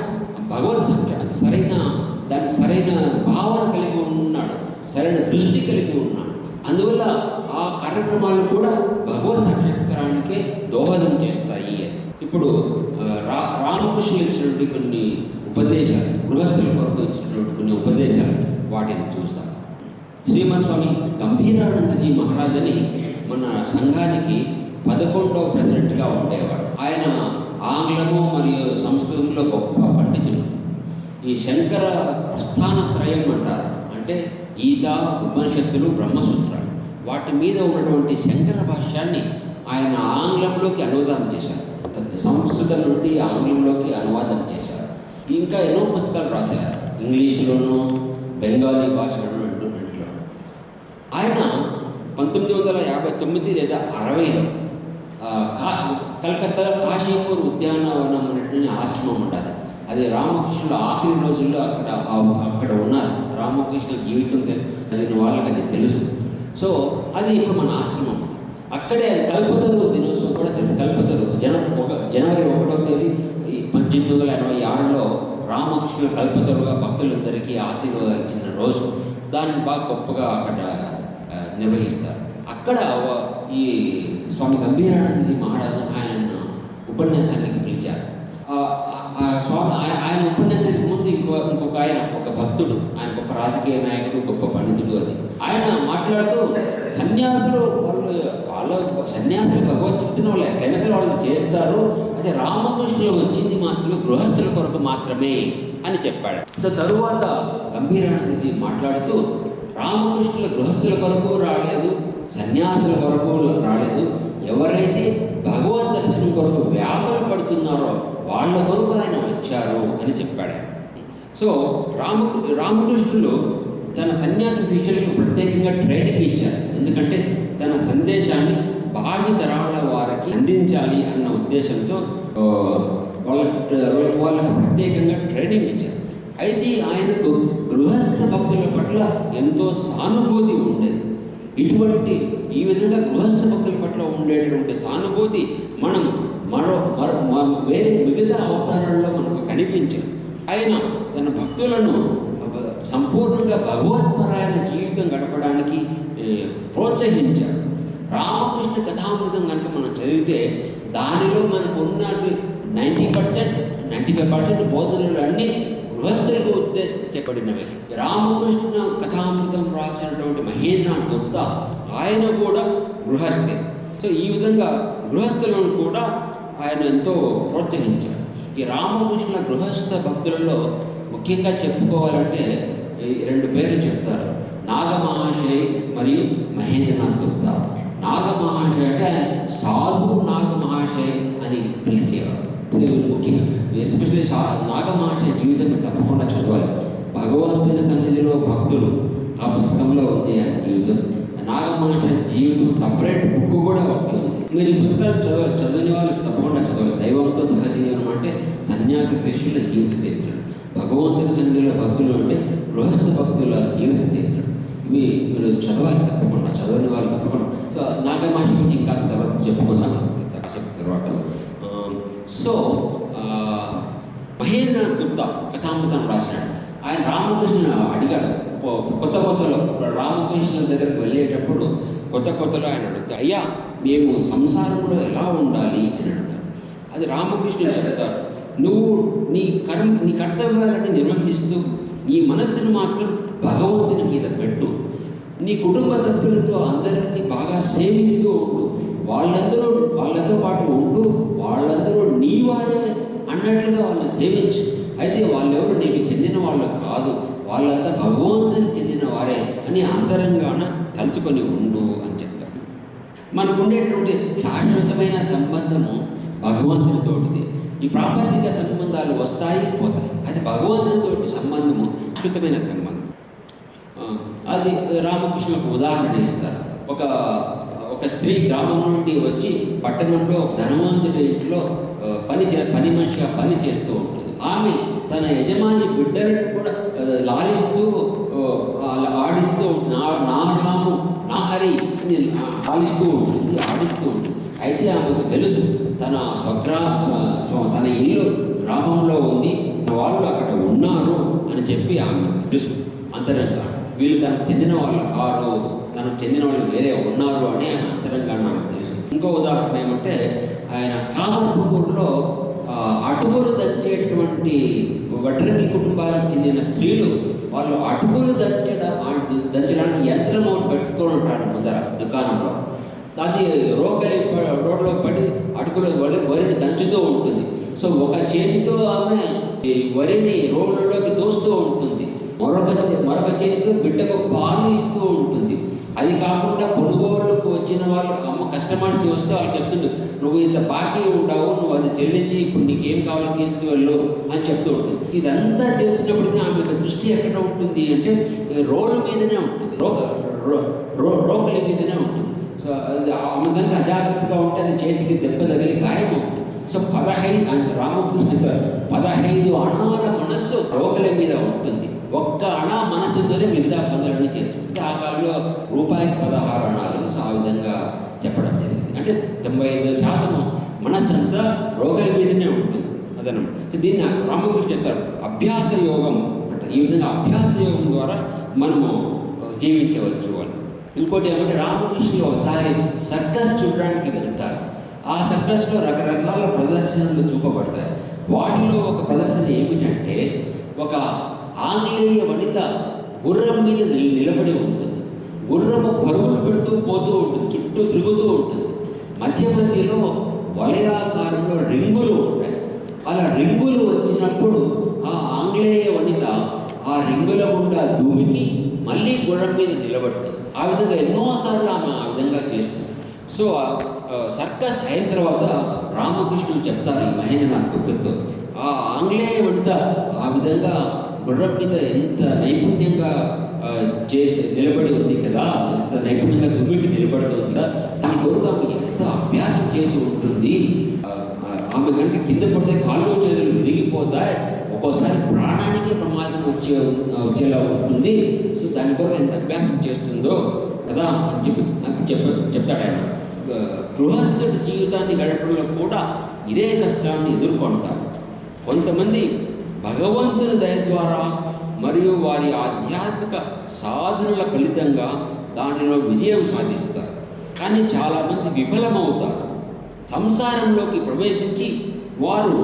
భగవత్ సాక్షాత్ దానికి సరైన భావన కలిగి ఉన్నాడు, సరైన దృష్టి కలిగి ఉన్నాడు. అందువల్ల ఆ కార్యక్రమాలు కూడా భగవత్ సాక్షాత్కారానికే దోహదం చేస్తాయి. ఇప్పుడు రామకృష్ణులు ఇచ్చినటువంటి కొన్ని ఉపదేశాలు, గృహస్థుల కొరకు ఇచ్చినటువంటి కొన్ని ఉపదేశాలు, వాటిని చూస్తాం. శ్రీమద్ స్వామి గంభీరానందజీ మహారాజ్ అని మన సంఘానికి 11వ ప్రెసిడెంట్గా ఉండేవాడు. ఆయన ఆంగ్లము మరియు సంస్కృతంలో గొప్ప పండితుడు. ఈ శంకర ప్రస్థానత్రయం అంటారు, అంటే గీత, ఉపనిషత్తులు, బ్రహ్మసూత్రాలు, వాటి మీద ఉన్నటువంటి శంకర భాష్యాన్ని ఆయన ఆంగ్లంలోకి అనువాదం చేశారు. సంస్కృతం నుండి ఆంగ్లంలోకి అనువాదం చేశారు. ఇంకా ఎన్నో పుస్తకాలు రాశారు, ఇంగ్లీషులోను, బెంగాలీ భాషలోను, రెండింటిలో. ఆయన 1959 లేదా 60లో కలకత్తాలో కాశీపూర్ ఉద్యానవనం అనేటువంటి ఆశ్రమం ఉంటుంది. అది రామకృష్ణుడు ఆఖరి రోజుల్లో అక్కడ ఉన్నారు. రామకృష్ణ జీవితం చదివిన వాళ్ళకి అది తెలుసు. సో అది ఇప్పుడు మన ఆశ్రమం. అక్కడే కల్పతరు దినోత్సవం కూడా కల్పతరు జనవరి 1వ తేదీ 1886లో రామకృష్ణుడు కల్పతరుగా భక్తులందరికీ ఆశీర్వాదాలు ఇచ్చిన రోజు. దాన్ని బాగా గొప్పగా అక్కడ నిర్వహిస్తారు. అక్కడ ఈ స్వామి గంభీరానందజీ మహారాజు ఆయన ఉపన్యాసానికి పిలిచారు. స్వామి ఆయన ఉపన్యాసానికి ముందు ఇంకొక ఆయన, ఒక భక్తుడు, ఆయన గొప్ప రాజకీయ నాయకుడు, గొప్ప పండితుడు. అది ఆయన మాట్లాడుతూ సన్యాసులు వాళ్ళ సన్యాసులు భగవద్గీతను వాళ్ళు ఎట్లయినా సరే వాళ్ళు చేస్తారు, అదే రామకృష్ణులు వచ్చింది మాత్రమే గృహస్థుల కొరకు మాత్రమే అని చెప్పాడు. సో తరువాత గంభీరానందజీ మాట్లాడుతూ రామకృష్ణుల గృహస్థుల కొరకు రాలేదు, సన్యాసుల కొరకు రాలేదు, ఎవరైతే భగవద్ దర్శనం కొరకు వ్యాధులు పడుతున్నారో వాళ్ళ కొరకు ఆయన వచ్చారు అని చెప్పాడు. సో రామకృష్ణుడు తన సన్యాస శిష్యులకు ప్రత్యేకంగా ట్రైనింగ్ ఇచ్చారు. ఎందుకంటే తన సందేశాన్ని భావి తరాల వారికి అందించాలి అన్న ఉద్దేశంతో వాళ్ళకు ప్రత్యేకంగా ట్రైనింగ్ ఇచ్చారు. అయితే ఆయనకు గృహస్థ భక్తుల పట్ల ఎంతో సానుభూతి ఉండేది. ఈ విధంగా గృహస్థ భక్తుల పట్ల ఉండేటువంటి సానుభూతి మనం వేరే మిగతా అవతారాల్లో మనకు కనిపించదు. ఆయన తన భక్తులను సంపూర్ణంగా భగవత్పరాయణ జీవితం గడపడానికి ప్రోత్సహించాడు. రామకృష్ణ కథామృతం కనుక మనం చదివితే దానిలో మనకు ఉన్న 90%, 95% బోధనలు అన్నీ గృహస్థులకు ఉద్దేశించబడినవి. రామకృష్ణ కథామృతం రాసినటువంటి మహేంద్రనాథ్ గుప్తా ఆయన కూడా గృహస్థే. సో ఈ విధంగా గృహస్థులను కూడా ఆయన ఎంతో ప్రోత్సహించారు. ఈ రామకృష్ణ గృహస్థ భక్తులలో ముఖ్యంగా చెప్పుకోవాలంటే 2 పేర్లు చెప్తారు, నాగమహాశయ్ మరియు మహేంద్రనాథ్ గుప్తా. నాగమహాశయ అంటే సాధు నాగమహాశయ్ అని పిలిచేవారు. ముఖ్యంగా ఎస్పెషల్లీ నాగమహాశయ జీవితం తప్పకుండా చదవాలి. భగవంతుని సన్నిధిలో భక్తులు ఆ పుస్తకంలో ఉంది ఆయన జీవితం. నాగమహాశయ జీవితం సపరేట్ బుక్ కూడా ఒకటి ఉంది. మీరు ఈ పుస్తకాలు చదివిన వాళ్ళు తప్పకుండా చదవాలి. దైవంతో సహజీవనం అంటే సన్యాస శిష్యుల జీవిత చరిత్ర, భగవంతుని సన్నిధిలో భక్తులు అంటే గృహస్థ భక్తుల జీవిత చరిత్ర. ఇవి మీరు చదవాలి తప్పకుండా, చదవని వాళ్ళు తప్పకుండా. సో నాగమహాశయ గురించి ఇంకా తర్వాత చెప్పుకుందాం ఆసక్తి తర్వాత. సో మహేంద్రనాథ్ గుప్తా కథామృతం రాసినాడు. ఆయన రామకృష్ణుని అడిగాడు. కొత్తలో రామకృష్ణ దగ్గరికి వెళ్ళేటప్పుడు కొత్తలో ఆయన అడుగుతాడు, అయ్యా మేము సంసారంలో ఎలా ఉండాలి అని అడుగుతాడు. అది రామకృష్ణుడు చెప్తాడు, నువ్వు నీ కర్తవ్యాలను నిర్వహిస్తూ నీ మనస్సును మాత్రం భగవంతుని మీద పెట్టు. నీ కుటుంబ సభ్యులతో అందరినీ బాగా సేవిస్తూ ఉండు. వాళ్ళతో పాటు ఉంటూ వాళ్ళందరూ నీ వారే అన్నట్లుగా వాళ్ళని సేవించు. అయితే వాళ్ళెవరు నీకు చెందిన వాళ్ళు కాదు, వాళ్ళంతా భగవంతునికి చెందిన వారే అని అంతరంగాన తలుచుకొని ఉండు అని చెప్తాడు. మనకు ఉండేటువంటి శాశ్వతమైన సంబంధము భగవంతునితోటిది. ఈ ప్రాపంచిక సంబంధాలు వస్తాయి పోతాయి. అది భగవంతునితోటి సంబంధము శాశ్వతమైన సంబంధం. అది రామకృష్ణ ఒక ఉదాహరణ ఇస్తారు. ఒక స్త్రీ గ్రామం నుండి వచ్చి పట్టణంలో ధనవంతుడి ఇంట్లో పని మనిషిగా పని చేస్తూ ఉంటుంది. ఆమె తన యజమాని బిడ్డలకు కూడా లాలిస్తూ ఆడిస్తూ నారాము నాహరి అని ఆడిస్తూ ఉంటుంది. అయితే ఆమెకు తెలుసు తన తన ఇల్లు గ్రామంలో ఉంది, వాళ్ళు అక్కడ ఉన్నారు అని చెప్పి ఆమెకు తెలుసు అంతరంగా. వీళ్ళు తనకు చెందిన వాళ్ళు కారు, తనకు చెందిన వాళ్ళు వేరే ఉన్నారు అని ఆయన అంతరంగా నాకు తెలుసు. ఇంకో ఉదాహరణ ఏమంటే ఆయన కామర్పూర్లో అటుకులు దంచేటువంటి వడ్రంగి కుటుంబాలకు చెందిన స్త్రీలు వాళ్ళు అటుకులు దంచడానికి యంత్రం ఒకటి పెట్టుకొని ఉంటారు ముందర దుకాణంలో. అది రోడ్లో పడి అటుకులు వరిని దంచుతూ ఉంటుంది. సో ఒక చేతితో ఆమె వరిని రోడ్లలోకి దోస్తూ ఉంటుంది, మరొక చేతితో బిడ్డకు పాలు ఇస్తూ ఉంటుంది. అది కాకుండా కొనుగోళ్ళకు వచ్చిన వాళ్ళు కస్టమర్స్ వస్తే వాళ్ళు చెప్తుంది, నువ్వు ఇంత బాకీ ఉంటావు, నువ్వు అది చెల్లించి ఇప్పుడు నీకేం కావాలో తీసుకువెళ్ళు అని చెప్తూ ఉంటుంది. ఇదంతా చేస్తున్నప్పటికీ ఆమె దృష్టి ఎక్కడ ఉంటుంది అంటే రోడ్ల మీదనే ఉంటుంది, రోకలి మీదనే ఉంటుంది. సో ఆమె కనుక అజాగ్రత్తగా ఉంటే అది చేతికి దెబ్బ తగిలి గాయం అవుతుంది. సో 15 రామకృష్ణ 15 అణాల మనస్సు రోకలి మీద ఉంటుంది. ఒక్క అణా మనసుతోనే మిగతా పనులన్నీ చేస్తుంది. ఆ కాలంలో రూపాయికి 16 అణాలు. సో ఆ విధంగా చెప్పడం జరిగింది. అంటే 95% మనస్సు అంతా రోకలి మీదనే ఉంటుంది అదనమాట. దీన్ని రామకృష్ణ చెప్తారు అభ్యాస యోగం అంటే. ఈ విధంగా అభ్యాస యోగం ద్వారా మనము జీవించవచ్చు అని. ఇంకోటి ఏమంటే రామకృష్ణులు ఒకసారి సర్కస్ చూడడానికి వెళ్తారు. ఆ సర్కస్లో రకరకాల ప్రదర్శనలు చూపబడతాయి. వాటిలో ఒక ప్రదర్శన ఏమిటంటే ఒక ఆంగ్లేయ వనిత గుర్రం మీద నిలబడి ఉంటుంది. గుర్రము పరుగులు పెడుతూ పోతూ ఉంటుంది, చుట్టూ తిరుగుతూ ఉంటుంది. మధ్యలో వలయాకారంలో రింగులు ఉంటాయి. అలా రింగులు వచ్చినప్పుడు ఆ ఆంగ్లేయ వనిత ఆ రింగుల గుండా దూకి మళ్ళీ గుర్రం మీద నిలబడుతుంది. ఆ విధంగా ఎన్నోసార్లు ఆమె ఆ విధంగా చేస్తుంది. సో సర్కస్ అయిన తర్వాత రామకృష్ణుడు చెప్తారు ఈ మహేంద్రనాథ్ గుప్తతో, ఆ ఆంగ్లేయ వనిత ఆ విధంగా గుర్రం మీద ఎంత నైపుణ్యంగా చేసి నిలబడి ఉంది కదా, ఎంత నైపుణ్యంగా దుమ్మికి నిలబడుతుంది కదా, దాని కొరకు ఆమె ఎంత అభ్యాసం చేసి ఉంటుంది. ఆమె కనుక కింద పడితే కాళ్ళు చేతులు విరిగిపోతాయి, ఒక్కోసారి ప్రాణానికి ప్రమాదం వచ్చేలా ఉంటుంది. సో దాని కొరకు ఎంత అభ్యాసం చేస్తుందో కదా అని చెప్తాడు ఆయన. గృహస్థుడి జీవితాన్ని గడపడంలో కూడా ఇదే కష్టాన్ని ఎదుర్కొంటారు. కొంతమంది భగవంతుని దయ ద్వారా మరియు వారి ఆధ్యాత్మిక సాధనల ఫలితంగా దానిలో విజయం సాధిస్తారు. కానీ చాలామంది విఫలమవుతారు. సంసారంలోకి ప్రవేశించి వారు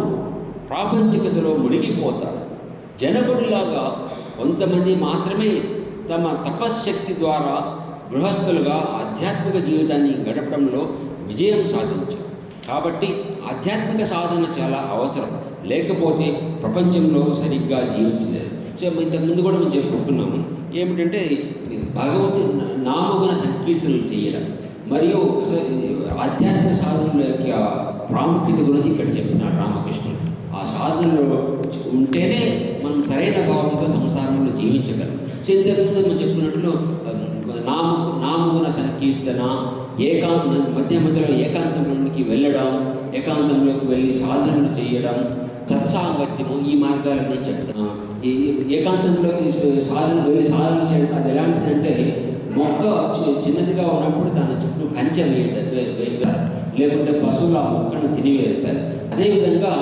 ప్రాపంచికతలో మునిగిపోతారు. జనకుడిలాగా కొంతమంది మాత్రమే తమ తపశ్శక్తి ద్వారా గృహస్థులుగా ఆధ్యాత్మిక జీవితాన్ని గడపడంలో విజయం సాధించారు. కాబట్టి ఆధ్యాత్మిక సాధన చాలా అవసరం, లేకపోతే ప్రపంచంలో సరిగ్గా జీవించలేదు. సో ఇంతకుముందు కూడా మేము చెప్పుకున్నాము ఏమిటంటే భగవంతుడి నామగుణ సంకీర్తనలు చేయడం మరియు ఆధ్యాత్మిక సాధనల యొక్క ప్రాముఖ్యత గురించి ఇక్కడ చెప్పినాడు రామకృష్ణుడు. ఆ సాధనలో ఉంటేనే మనం సరైన భావంతో సంసారంలో జీవించగలం. సో ఇంతకుముందు మనం చెప్పినట్లు నామగుణ సంకీర్తన, మధ్యలో ఏకాంతంలోకి వెళ్ళడం, ఏకాంతంలోకి వెళ్ళి సాధనలు చేయడం, సత్సాంగత్యము, ఈ మార్గాలన్నీ చెప్తాను. ఈ ఏకాంతంలోకి సాధన చేయడం అది ఎలాంటిదంటే మొక్క చిన్నదిగా ఉన్నప్పుడు దాని చుట్టూ కంచె లేకుంటే పశువులు ఆ మొక్కను తినివేస్తారు. అదేవిధంగా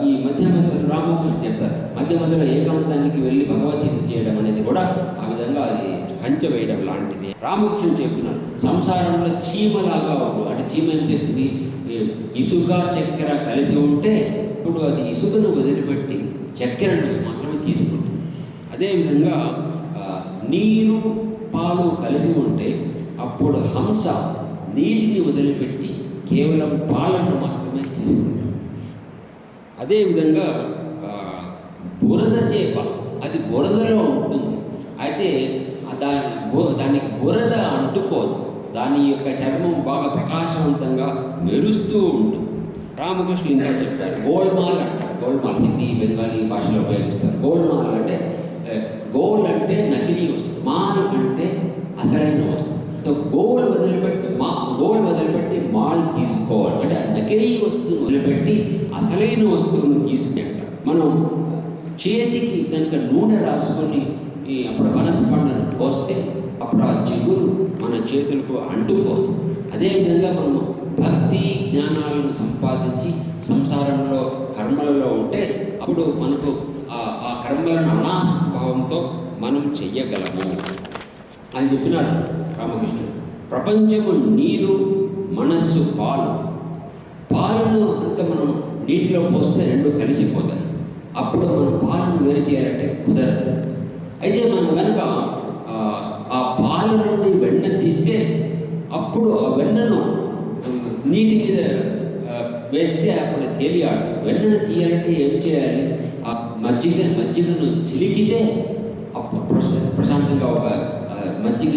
ఈ మధ్యలో రామకృష్ణ చెప్తారు, మధ్యలో ఏకాంతానికి వెళ్ళి భగవద్గీత చేయడం అనేది కూడా ఆ విధంగా అది కంచె వేయడం లాంటిది. రామకృష్ణ చెప్తున్నాడు సంసారంలో చీమలాగా ఉండు. అంటే చీమ ఏం చేస్తుంది, ఇసుక చక్కెర కలిసి ఉంటే ఇప్పుడు అది ఇసుకను వదిలిపెట్టి చక్కెరను మాత్రమే తీసుకుంటుంది. అదేవిధంగా నీరు పాలు కలిసి ఉంటే అప్పుడు హంస నీటిని వదిలిపెట్టి కేవలం పాలను మాత్రమే తీసుకుంటుంది. అదేవిధంగా బురద చేప అది బురదలో ఉంటుంది, అయితే దానికి బురద అంటుకోదు, దాని యొక్క చర్మం బాగా ప్రకాశవంతంగా మెరుస్తూ ఉంటుంది. రామకృష్ణ ఇంకా చెప్పారు గోల్మాల్ అంటారు. గోల్మాల్ హిందీ బెంగాలీ భాషలో ఉపయోగిస్తారు. గోల్మాల్ అంటే గోల్డ్ అంటే నకిలీ వస్తువు, మాల్ అంటే అసలైన వస్తువు. సో గోల్డ్ వదిలిపెట్టి మాల్ తీసుకోవాలి. అంటే నకిలీ వస్తువును వదిలిపెట్టి అసలైన వస్తువును తీసుకుంటాం. మనం చేతికి కనుక నూనె రాసుకొని అప్పుడు పనస పండును పోస్తే అప్పుడు ఆ జిగురు మన చేతులకు అంటుకోదు. అదేవిధంగా మనం భక్తి జ్ఞానాలను సంపాదించి సంసారంలో కర్మలలో ఉంటే అప్పుడు మనకు ఆ కర్మలను అనాసభావంతో మనం చెయ్యగలము అని చెప్పినారు రామకృష్ణుడు. ప్రపంచము నీరు, మనస్సు పాలను ఇంకా మనం నీటిలో పోస్తే రెండు కలిసిపోతాయి. అప్పుడు మనం పాలను వేరు చేయాలంటే కుదరదు. అయితే మనం కనుక ఆ పాల నుండి వెన్న తీస్తే అప్పుడు ఆ వెన్నను నీటి మీద వేస్తే అప్పుడు తేలియాడుతుంది. వెన్నను తీయాలంటే ఏం చేయాలి, ఆ మజ్జిగను చిలికితే అప్పుడు ప్రశాంతంగా ఒక మజ్జిగ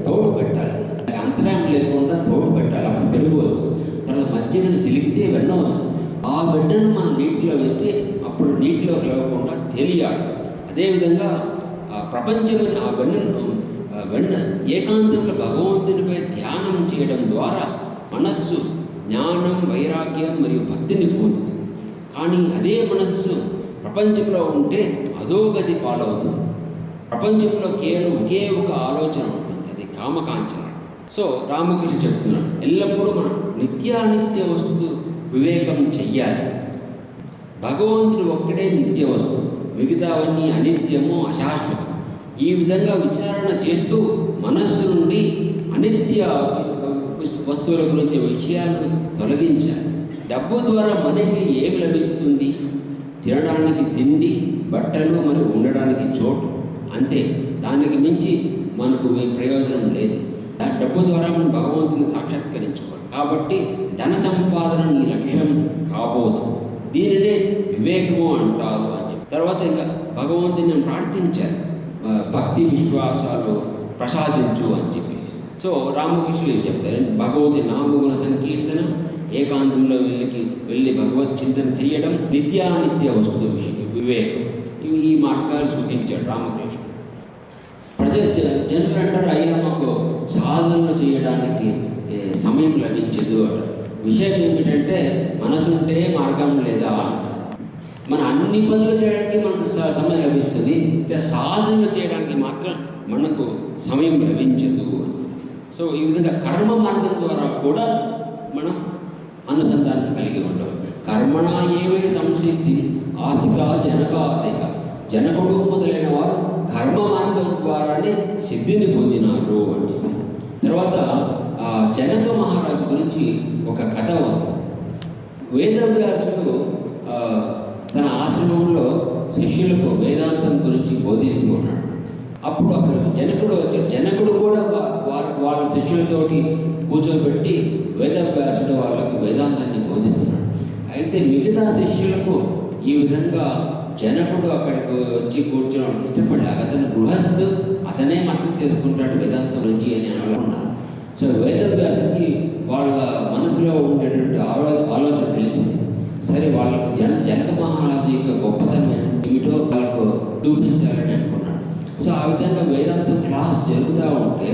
తోడు పెట్టాలి, అంతరాయం లేకుండా తోడు పెట్టాలి, అప్పుడు పెరుగు వస్తుంది. తర్వాత మజ్జిగను చిలికితే వెన్న వస్తుంది. ఆ వెన్నను మనం నీటిలో వేస్తే అప్పుడు నీటిలో కలవకుండా తేలియాడు. అదేవిధంగా ప్రపంచమైన ఆ వెన్న ఏకాంతంలో భగవంతునిపై ధ్యానం చేయడం ద్వారా మనస్సు జ్ఞానం, వైరాగ్యం మరియు భక్తిని పొందుతుంది. కానీ అదే మనస్సు ప్రపంచంలో ఉంటే అధోగతి పాలవుతుంది. ప్రపంచంలో కేవలం ఒకే ఒక ఆలోచన ఉంటుంది, అది కామకాంక్షణ. సో రామకృష్ణ చెప్తున్నాడు ఎల్లప్పుడూ మనం నిత్యానిత్య వస్తు వివేకం చెయ్యాలి. భగవంతుడు ఒక్కడే నిత్య వస్తువు, మిగతావన్నీ అనిత్యము, అశాశ్వతం. ఈ విధంగా విచారణ చేస్తూ మనస్సు నుండి అనిత్య వస్తువుల గురించి విషయాలను తొలగించాలి. డబ్బు ద్వారా మనిషికి ఏమి లభిస్తుంది? తినడానికి తిండి, బట్టలు మరియు ఉండడానికి చోటు, అంతే. దానికి మించి మనకు ప్రయోజనం లేదు. డబ్బు ద్వారా మనం భగవంతుని సాక్షాత్కరించుకోవాలి. కాబట్టి ధన సంపాదన నీ లక్ష్యం కాబోదు, దీనినే వివేకము అంటారు అని చెప్పి తర్వాత ఇంకా భగవంతుని ప్రార్థించారు, భక్తి విశ్వాసాలు ప్రసాదించు అని చెప్పి. సో రామకృష్ణులు చెప్తారు, భగవతి నామగుణ సంకీర్తనం, ఏకాంతంలో వెళ్ళి భగవత్ చింతన చేయడం, నిత్యానిత్య వస్తు వివేకం, ఈ మార్గాలు సూచించాడు రామకృష్ణుడు. జనులు అంటారు, అయినా మాకు సాధనలు చేయడానికి సమయం లభించదు అంటారు. విషయం ఏమిటంటే మనసు ఉంటే మార్గం లేదా అంటారు. మన అన్ని పనులు చేయడానికి మనకు సమయం లభిస్తుంది, సాధనలు చేయడానికి మాత్రం మనకు సమయం లభించదు. సో ఈ విధంగా కర్మ మార్గం ద్వారా కూడా మనం అనుసంధానం కలిగి ఉంటాం. కర్మణ ఏవే సంసిద్ధి ఆస్తిక జనకాదయ, జనకుడు మొదలైన వారు కర్మ మార్గం ద్వారానే సిద్ధిని పొందినారు అని చెప్పి. తర్వాత జనక మహారాజు గురించి ఒక కథ ఉంది. వేదవ్యాసుడు తన ఆశ్రమంలో శిష్యులకు వేదాంతం గురించి బోధిస్తూ ఉన్నాడు. అప్పుడు అక్కడ జనకుడు వచ్చాడు. జనకుడు కూడా వాళ్ళ శిష్యులతోటి కూర్చోబెట్టి వేదవ్యాసుడు వాళ్ళకు వేదాంతాన్ని బోధిస్తున్నాడు. అయితే మిగతా శిష్యులకు ఈ విధంగా జనకుడు అక్కడికి వచ్చి కూర్చోవడానికి ఇష్టపడ్డాక అతను గృహస్థు, అతనే అర్థం చేసుకుంటాడు వేదాంతం గురించి అని అనుకున్నాను. సో వేదవ్యాసుకి వాళ్ళ మనసులో ఉండేటువంటి ఆలోచన తెలిసింది. సరే వాళ్ళకు జనక మహారాజు యొక్క గొప్పతనం ఏమిటో వాళ్ళకు చూపించాలని అనుకున్నాడు. సో ఆ విధంగా వేదాంతం క్లాస్ జరుగుతూ ఉంటే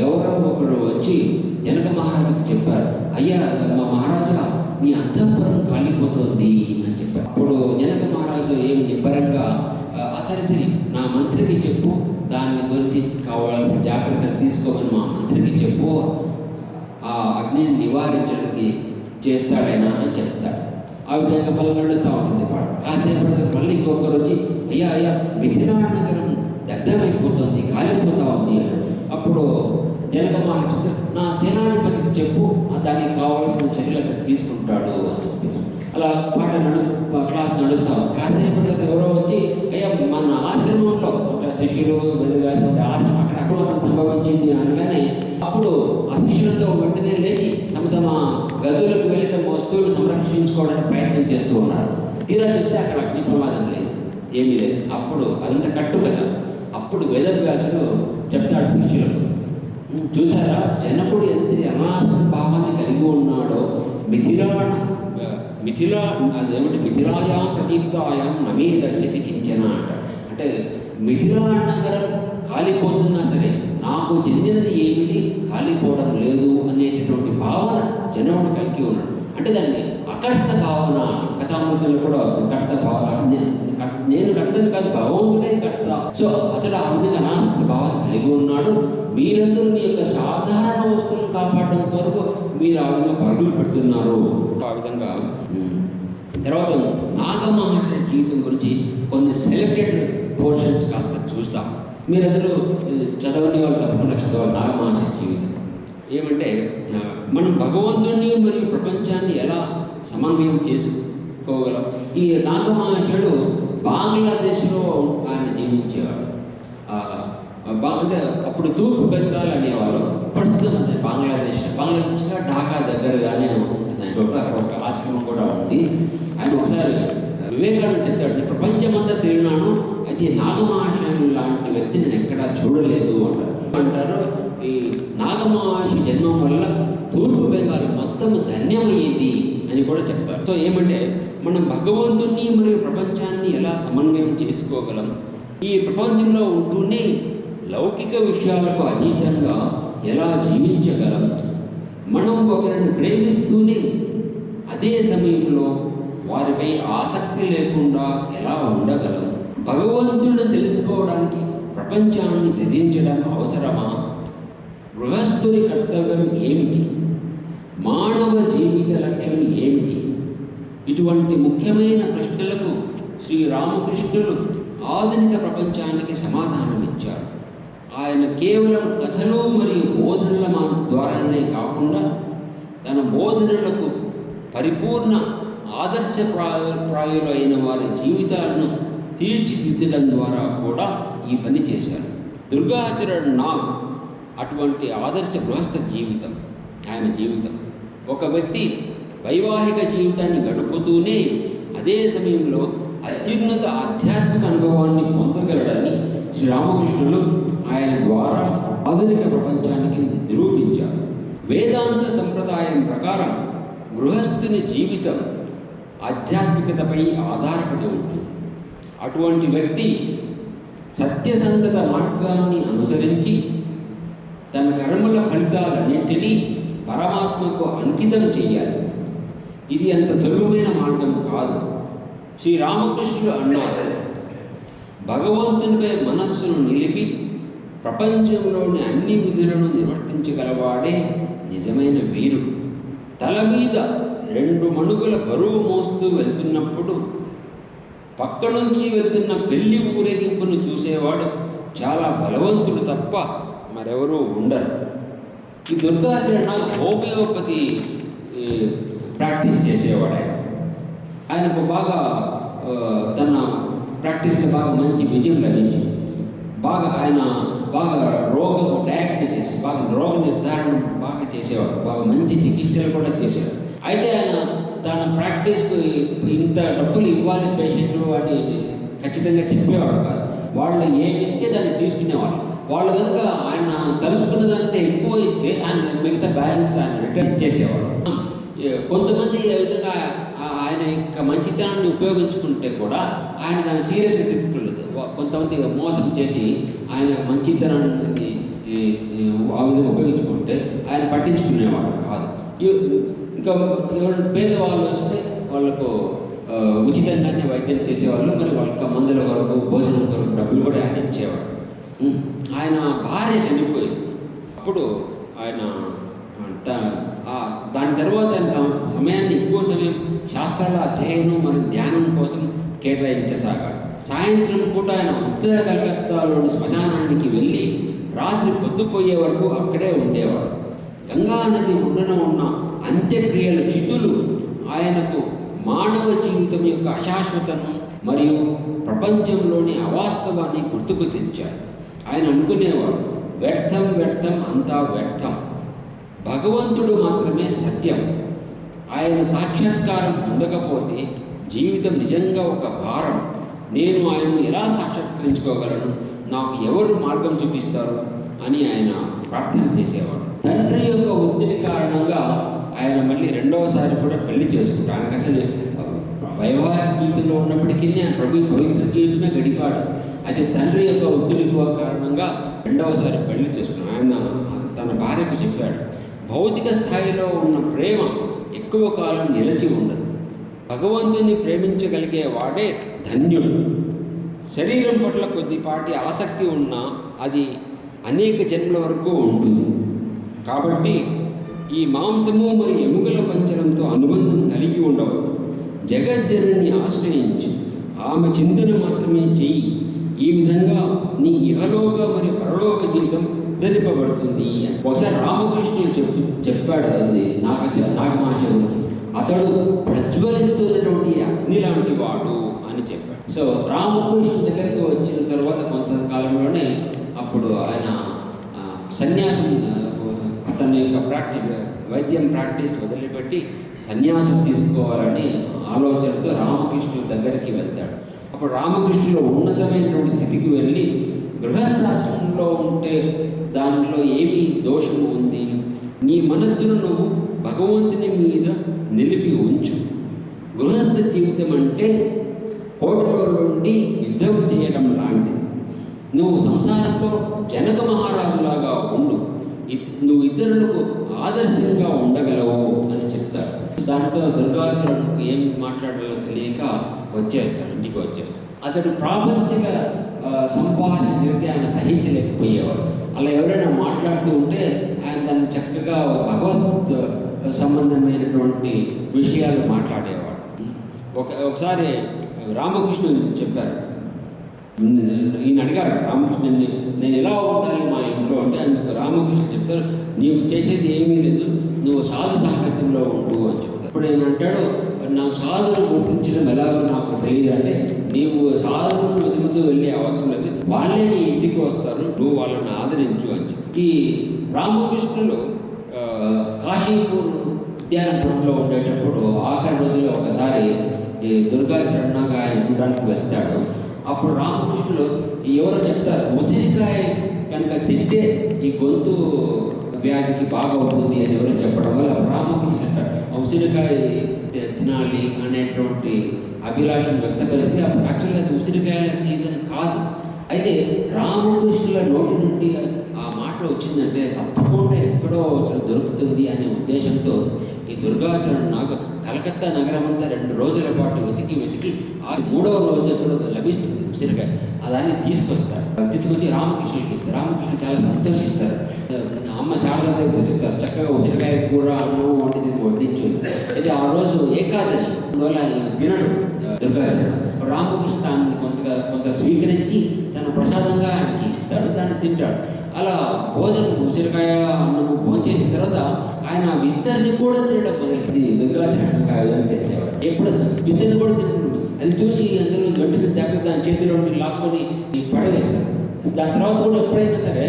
ఎవరో ఒకరు వచ్చి జనక మహారాజుకి చెప్పారు, అయ్యా మా మహారాజా మీ అంతఃపురం కాలిపోతుంది అని చెప్పారు. అప్పుడు జనక మహారాజు ఏం నిబ్బరంగా, సరే నా మంత్రికి చెప్పు, దాని గురించి కావాల్సిన జాగ్రత్తలు తీసుకోమని మా మంత్రికి చెప్పు, ఆ అగ్నిని నివారించడానికి చేస్తాడైనా అని చెప్తాడు. ఆ విధంగా మళ్ళీ నడుస్తూ ఉంటుంది పాట. కాసేపటి మళ్ళీ ఇంకొకరు వచ్చి, అయ్యా మిథిలా నగరం దగ్ధమైపోతుంది, కాలిపోతూ ఉంది. అప్పుడు జనక మహారాజు, నా సేనాధిపతికి చెప్పు, దానికి కావాల్సిన చర్యలు తీసుకుంటాడు అని చెప్పి అలా పాట క్లాస్ నడుస్తాం. కాసేపటి ఎవరో వచ్చి, అయ్యా మన ఆశ్రమంలో శిష్యులు అక్కడ అక్రమతం సంభవించింది అనగానే అప్పుడు ఆ శిష్యులతో వెంటనే లేచి తమ గదులకు వెళ్ళి తమ వస్తువులు సంరక్షించుకోవడానికి ప్రయత్నం చేస్తూ ఉన్నారు. తీరా చూస్తే అక్కడ అగ్ని ప్రమాదం లేదు, ఏమీ లేదు. అప్పుడు అదంతా కట్టు కదా. అప్పుడు వేదవ్యాసుడు చెప్తాడు శిష్యులకు, చూసారా జనకుడు ఎంత అనాశన భావాన్ని కలిగి ఉన్నాడో, మిథిలాయాం ప్రదీప్తాయాం నమే దర్శతి కించన అంటాడు. అంటే మిథిలా నగరం కాలిపోతున్నా సరే నాకు చెందినది ఏమిటి కాలిపోవడం లేదు అనేటటువంటి భావన జనకుడు కలిగి ఉన్నాడు. అంటే దాన్ని అకర్త భావన, కథామృతులు కూడా కర్త భావన, నేను కర్తని కాదు భగవంతుడే కర్త. సో అతడు ఆ విధంగా అనాసక్తి భావాన్ని కలిగి ఉన్నాడు. మీరందరూ మీ యొక్క సాధారణ వస్తువులను కాపాడడం కొరకు మీరు ఆ విధంగా పరుగులు పెడుతున్నారు. ఆ విధంగా తర్వాత నాగమహాశయ జీవితం గురించి కొన్ని సెలెక్టెడ్ పోర్షన్స్ కాస్త చూస్తాం. మీరందరూ చదవని వాళ్ళు తప్పకుండా చదవాలి నాగమహాశయ జీవితం. ఏమంటే మనం భగవంతుడిని మరియు ప్రపంచాన్ని ఎలా సమన్వయం చేసుకోగలం. ఈ నాగమహాశయుడు బంగ్లాదేశ్లో ఆయన జీవించేవాడు. అంటే అప్పుడు తూర్పు బెంగాల్ అనేవాళ్ళు, ప్రస్తుతం అంటే బంగ్లాదేశ్లో ఢాకా దగ్గరగానే ఉంటుంది చోట అక్కడ ఒక ఆశ్రమం కూడా ఉంది. ఆయన ఒకసారి వివేకానంద చెప్తాడు, ప్రపంచమంతా తిరిగినాను, అయితే నాగమహాశయుడు లాంటి వ్యక్తి నేను ఎక్కడా చూడలేదు అంటారు. ఈ నాగమహర్షి జన్మం వల్ల తూర్పు బెంగాల్ మొత్తం ధన్యమయ్యేది అని కూడా చెప్తారు. సో ఏమంటే మనం భగవంతుణ్ణి మరియు ప్రపంచాన్ని ఎలా సమన్వయం చేసుకోగలం, ఈ ప్రపంచంలో ఉంటూనే లౌకిక విషయాలకు అతీతంగా ఎలా జీవించగలం, మనం ఒకరిని ప్రేమిస్తూనే అదే సమయంలో వారిపై ఆసక్తి లేకుండా ఎలా ఉండగలం, భగవంతుడిని తెలుసుకోవడానికి ప్రపంచాన్ని త్యజించడం అవసరమా, గృహస్థుని కర్తవ్యం ఏమిటి, మానవ జీవిత లక్ష్యం ఏమిటి, ఇటువంటి ముఖ్యమైన ప్రశ్నలకు శ్రీరామకృష్ణులు ఆధునిక ప్రపంచానికి సమాధానం ఇచ్చారు. ఆయన కేవలం కథలు మరియు బోధనల ద్వారానే కాకుండా తన బోధనలకు పరిపూర్ణ ఆదర్శప్రాయులైన వారి జీవితాలను తీర్చిదిద్దడం ద్వారా కూడా ఈ పని చేశారు. దుర్గాచరణ నాగ్ అటువంటి ఆదర్శ గృహస్థ జీవితం ఆయన జీవితం. ఒక వ్యక్తి వైవాహిక జీవితాన్ని గడుపుతూనే అదే సమయంలో అత్యున్నత ఆధ్యాత్మిక అనుభవాన్ని పొందగలడని శ్రీరామకృష్ణులు ఆయన ద్వారా ఆధునిక ప్రపంచానికి వేదాంత సంప్రదాయం ప్రకారం గృహస్థుని జీవితం ఆధ్యాత్మికతపై ఆధారపడి ఉంటుంది. అటువంటి వ్యక్తి సత్యసంగత మార్గాన్ని అనుసరించి తన కర్మల ఫలితాలన్నింటినీ పరమాత్మకు అంకితం చేయాలి. ఇది అంత సులభమైన మార్గం కాదు. శ్రీరామకృష్ణుడు అన్నారు, భగవంతునిపై మనస్సును నిలిపి ప్రపంచంలోని అన్ని విధులను నిర్వర్తించగలవాడే నిజమైన వీరుడు. తల మీద 2 మణుగుల బరువు మోస్తూ వెళ్తున్నప్పుడు పక్క నుంచి వెళ్తున్న పెళ్లి ఊరేగింపును చూసేవాడు చాలా బలవంతుడు తప్ప మరెవరూ ఉండరు. ఈ దుర్గాచరణ హోమియోపతి ప్రాక్టీస్ చేసేవాడు. ఆయనకు బాగా తన ప్రాక్టీస్లో బాగా మంచి విజయం లభించింది. ఆయన రోగ డయాగ్నోసిస్, రోగ నిర్ధారణ బాగా చేసేవాడు, బాగా మంచి చికిత్సలు కూడా చేసేవాడు. అయితే ఆయన తన ప్రాక్టీస్కు ఇంత డబ్బులు ఇవ్వాలి పేషెంట్లు అని ఖచ్చితంగా చెప్పేవాడు కాదు. వాళ్ళు ఏమి ఇస్తే దాన్ని తీసుకునేవాళ్ళు. వాళ్ళు కనుక ఆయన తలుచుకున్న దాంట్లో ఎక్కువ ఇస్తే ఆయన మిగతా బ్యాలెన్స్ ఆయన రిటర్న్ ఇచ్చేసేవాడు. కొంతమంది ఈ విధంగా ఆయన యొక్క మంచితనాన్ని ఉపయోగించుకుంటే కూడా ఆయన దాన్ని సీరియస్గా తీసుకోలేదు. కొంతమంది మోసం చేసి ఆయన మంచితనాన్ని ఆ విధంగా ఉపయోగించుకుంటే ఆయన పట్టించుకునేవాడు కాదు. ఇంకా ఎవరైనా పేదవాళ్ళు వస్తే వాళ్ళకు ఉచితంగానే వైద్యం చేసేవాళ్ళు. మరి వాళ్ళకి మందుల కొరకు, భోజనం కొరకు డబ్బులు కూడా ఆయన ఇచ్చేవాడు. ఆయన భార్య చనిపోయింది. అప్పుడు ఆయన దాని తర్వాత ఆయన తమ సమయాన్ని ఎక్కువ సమయం శాస్త్రాల అధ్యయనం మరియు ధ్యానం కోసం కేటాయించసాగాడు. సాయంత్రం పూట ఆయన ఉత్తర కలకత్తాలోని శ్మశానానికి వెళ్ళి రాత్రి పొద్దుపోయే వరకు అక్కడే ఉండేవాడు. గంగా నది ఒడ్డున ఉన్న అంత్యక్రియల చితులు ఆయనకు మానవ జీవితం యొక్క అశాశ్వతను మరియు ప్రపంచంలోని అవాస్తవాన్ని గుర్తుకు తెచ్చాడు. ఆయన అనుకునేవాడు, వ్యర్థం వ్యర్థం అంతా వ్యర్థం, భగవంతుడు మాత్రమే సత్యం. ఆయన సాక్షాత్కారం పొందకపోతే జీవితం నిజంగా ఒక భారం. నేను ఆయనను ఎలా సాక్షాత్కరించుకోగలను? నాకు ఎవరు మార్గం చూపిస్తారు అని ఆయన ప్రార్థన చేసేవాడు. తండ్రి యొక్క ఒత్తిడి కారణంగా ఆయన మళ్ళీ 2వసారి కూడా పెళ్లి చేసుకుంటాడు. ఆయనకు అసలు వైవాహిక జీవితంలో ఉన్నప్పటికీ ఆయన పవిత్ర జీవితమే గడిపాడు. అయితే తండ్రి యొక్క ఒత్తిడి కారణంగా 2వసారి పెళ్లి చేసుకున్నాడు. ఆయన తన భార్యకు చెప్పాడు, భౌతిక స్థాయిలో ఉన్న ప్రేమ ఎక్కువ కాలం నిలిచి ఉండదు. భగవంతుని ప్రేమించగలిగే వాడే ధన్యుడు. శరీరం పట్ల కొద్దిపాటి ఆసక్తి ఉన్నా అది అనేక జన్మల వరకు ఉంటుంది. కాబట్టి ఈ మాంసము మరియు ఎముకల పంచడంతో అనుబంధం కలిగి ఉండవద్దు. జగజ్జనని ఆశ్రయించి ఆమె చింతన మాత్రమే చెయ్యి. ఈ విధంగా నీ ఇహలోక మరియు పరలోక జీవితం ఉద్ధరింపబడుతుంది. ఒకసారి రామకృష్ణుడు చెప్పాడు అది నాగమాశయుడికి, అతడు ప్రజ్వలిస్తున్నటువంటి అగ్ని లాంటి వాడు అని చెప్పాడు. సో రామకృష్ణుడి దగ్గరికి వచ్చిన తర్వాత కొంతకాలంలోనే అప్పుడు ఆయన సన్యాసం, తన యొక్క వైద్యం ప్రాక్టీస్ వదిలిపెట్టి సన్యాసం తీసుకోవాలని ఆలోచనతో రామకృష్ణుడి దగ్గరికి వెళ్తాడు. అప్పుడు రామకృష్ణుడు ఉన్నతమైనటువంటి స్థితికి వెళ్ళి, గృహస్థాశ్రమంలో ఉంటే దాంట్లో ఏమి దోషము ఉంది? నీ మనస్సును నువ్వు భగవంతుని మీద నిలిపి ఉంచు. గృహస్థ జీవితం అంటే కోటలో నుండి యుద్ధం చేయడం లాంటిది. నువ్వు సంసారంలో జనక మహారాజులాగా ఉండు. నువ్వు ఇతరులకు ఆదర్శంగా ఉండగలవు అని చెప్తాడు. దాంతో దుర్గాచరణకు ఏం మాట్లాడాలో తెలియక ఇంటికి వచ్చేస్తాడు. అతడు ప్రాపంచిక సంభాషణ జరిగితే ఆయన సహించలేకపోయేవాడు. అలా ఎవరైనా మాట్లాడుతూ ఉంటే ఆయన దాన్ని చక్కగా భగవత్ సంబంధమైనటువంటి విషయాలు మాట్లాడేవాడు. ఒకసారి రామకృష్ణుడు చెప్పారు, ఈయన అడిగాడు రామకృష్ణుని, నేను ఎలా ఉండాలి మా ఇంట్లో అంటే, అందుకు రామకృష్ణ చెప్తారు, నీవు చేసేది ఏమీ లేదు, నువ్వు సాధు సాంగత్యంలో ఉండు అని చెప్తారు. ఇప్పుడు ఆయన అంటాడు, నాకు సాధును గుర్తించడం ఎలాగో నాకు తెలియదు అంటే, నీవు సాధును వెతుకుతూ వెళ్ళే అవసరం లేదు, వాళ్ళే నీ ఇంటికి వస్తారు, నువ్వు వాళ్ళని ఆదరించు అని చెప్పి. ఈ రామకృష్ణులు కాశీపూర్ ఉద్యానవనంలో ఉండేటప్పుడు ఆఖరి రోజుల్లో ఒకసారి ఈ దుర్గాచరణగా ఆయన చూడడానికి వెళ్తాడు. అప్పుడు రామకృష్ణుడు ఎవరో చెప్తారు, ఉసిరికాయ కనుక తింటే ఈ గొంతు వ్యాధికి బాగా అవుతుంది అని ఎవరు చెప్పడం వల్ల రామకృష్ణ ఉసిరికాయ తినాలి అనేటువంటి అభిలాషను వ్యక్తపరిస్తే అప్పుడు యాక్చువల్గా అది ఉసిరికాయల సీజన్ కాదు. అయితే రామకృష్ణుల నోటి నుండి ఆ మాట వచ్చిందంటే తప్పకుండా ఎక్కడో దొరుకుతుంది అనే ఉద్దేశంతో ఈ దుర్గాచరణ కలకత్తా నగరం అంతా 2 రోజుల పాటు వెతికి ఆ 3వ రోజు ఎక్కడో లభిస్తుంది ఉసిరికాయ. దాన్ని తీసుకొచ్చి రామకృష్ణుడికి ఇస్తారు. రామకృష్ణ చాలా సంతోషిస్తారు. అమ్మ శారదా దగ్గర చెప్తారు, చక్కగా ఉసిరికాయ కూర అన్నం వంటి దీన్ని వడ్డించు. అయితే ఆ రోజు ఏకాదశి, అందువల్ల తినడు దుర్గాచరణ. రామకృష్ణ దాన్ని కొంత స్వీకరించి తన ప్రసాదంగా ఆయనకి ఇస్తాడు, దాన్ని తింటాడు. అలా భోజనం ఉసిరికాయ అన్నము భోజనం చేసిన తర్వాత ఆయన విస్తరిని కూడా తినడం మొదలైంది. దుర్గాచరణగా చేసేవాడు. ఎప్పుడు విస్తరిని కూడా తినడం అది చూసి అందులో వెంటనే జాగ్రత్త దాని చేతిలో లాక్కొని పడవేస్తారు. దాని తర్వాత కూడా ఎప్పుడైనా సరే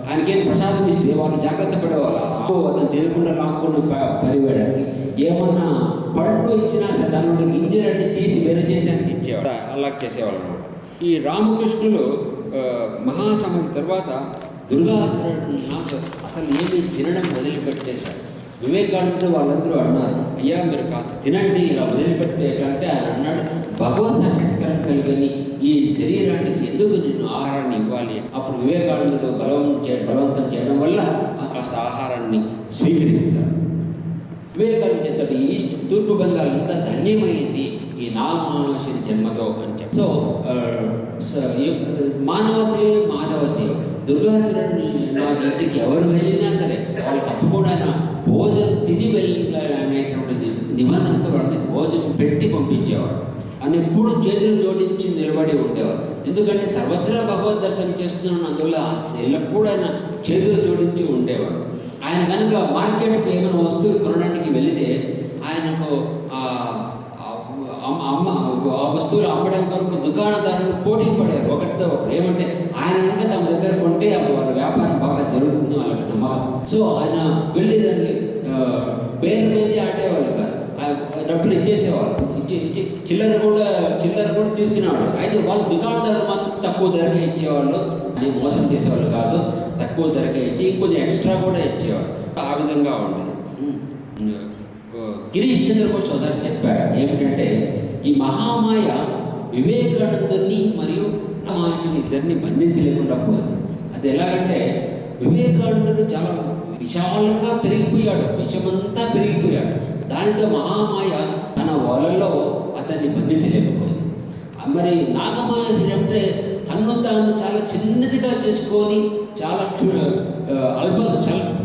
ఆయనకేం ప్రసాదం ఇస్తే వాళ్ళు జాగ్రత్త పడేవాళ్ళు. అతను తినకుండా లాక్కొని పరివేయడానికి. ఏమన్నా పళ్ళు ఇచ్చినా సరే దాని నుండి గింజలన్నీ తీసి వేరే చేసి ఆయనకి ఇచ్చేవాడు. అలా చేసేవాళ్ళు అనమాట. ఈ రామకృష్ణులు మహాసమాధి తర్వాత దుర్గాచరణ అసలు ఏమి తినడం వదిలిపెట్టేశారు. వివేకానందుడు వాళ్ళందరూ అన్నారు, అయ్యా మీరు కాస్త తినండి, ఇలా వదిలిపెడితే ఎట్లా అంటే ఆయన అన్నాడు, భగవత్ సాక్షాత్కారం కలిగని ఈ శరీరానికి ఎందుకు నేను ఆహారాన్ని ఇవ్వాలి. అప్పుడు వివేకానందుడు బలవంతం చేయడం వల్ల కాస్త ఆహారాన్ని స్వీకరిస్తారు. వివేకానంద చెప్తాడు, ఈ తూర్పు బంగాల్ అంతా ధన్యమైంది ఈ నాగమానవశి జన్మతో అని చెప్పి. సో మానవ సేవ మాధవ సేవ. దుర్గాచరణ ఇంటికి ఎవరు వెళ్ళినా సరే వాళ్ళు తప్పకుండా భోజనం తిని వెళ్ళాలి అనేటువంటి నిబంధనతో వాళ్ళని భోజనం పెట్టి పంపించేవాడు. అని ఎప్పుడు చేతులు జోడించి నిలబడి ఉండేవారు. ఎందుకంటే సర్వత్రా భగవద్ దర్శనం చేస్తున్నాను, అందువల్ల ఎల్లప్పుడూ ఆయన చేతులు జోడించి ఉండేవాడు. ఆయన కనుక మార్కెట్కి ఏమైనా వస్తువులు కొనడానికి వెళితే ఆయనకు ఆ వస్తువులు అమ్మడం కొరకు దుకాణదారులు పోటీ పడారు ఒకరితో ఒకరు. ఏమంటే ఆయన కనుక తమ దగ్గర కొంటే అప్పుడు వాళ్ళ వ్యాపారం బాగా జరుగుతుంది వాళ్ళకి నమ్మకం. సో ఆయన వెళ్ళి దాన్ని పేరు మీద ఆడేవాళ్ళు కాదు, డబ్బులు ఇచ్చేసేవాళ్ళు. ఇచ్చి చిల్లర కూడా తీసుకునేవాళ్ళు. అయితే వాళ్ళు దుకాణదారులు మాత్రం తక్కువ ధరకే ఇచ్చేవాళ్ళు, అని మోసం చేసేవాళ్ళు కాదు. తక్కువ ధరకే ఇచ్చి ఇంకొంచెం ఎక్స్ట్రా కూడా ఇచ్చేవాళ్ళు. ఆ విధంగా ఉండేది. గిరీష్ చంద్ర ఘోష్ సోదరు చెప్పాడు ఏమిటంటే, ఈ మహామాయ వివేకానందుని మరియు మహర్షిని ఇద్దరిని బంధించలేకుండా పోయింది. అది ఎలాగంటే, వివేకానందుడు చాలా విశాలంగా పెరిగిపోయాడు, విషమంతా పెరిగిపోయాడు. దానితో మహామాయ తన వలలో అతన్ని బంధించలేకపోయింది. మరి నాగమాయ అంటే తన్ను తాను చాలా చిన్నదిగా చేసుకొని చాలా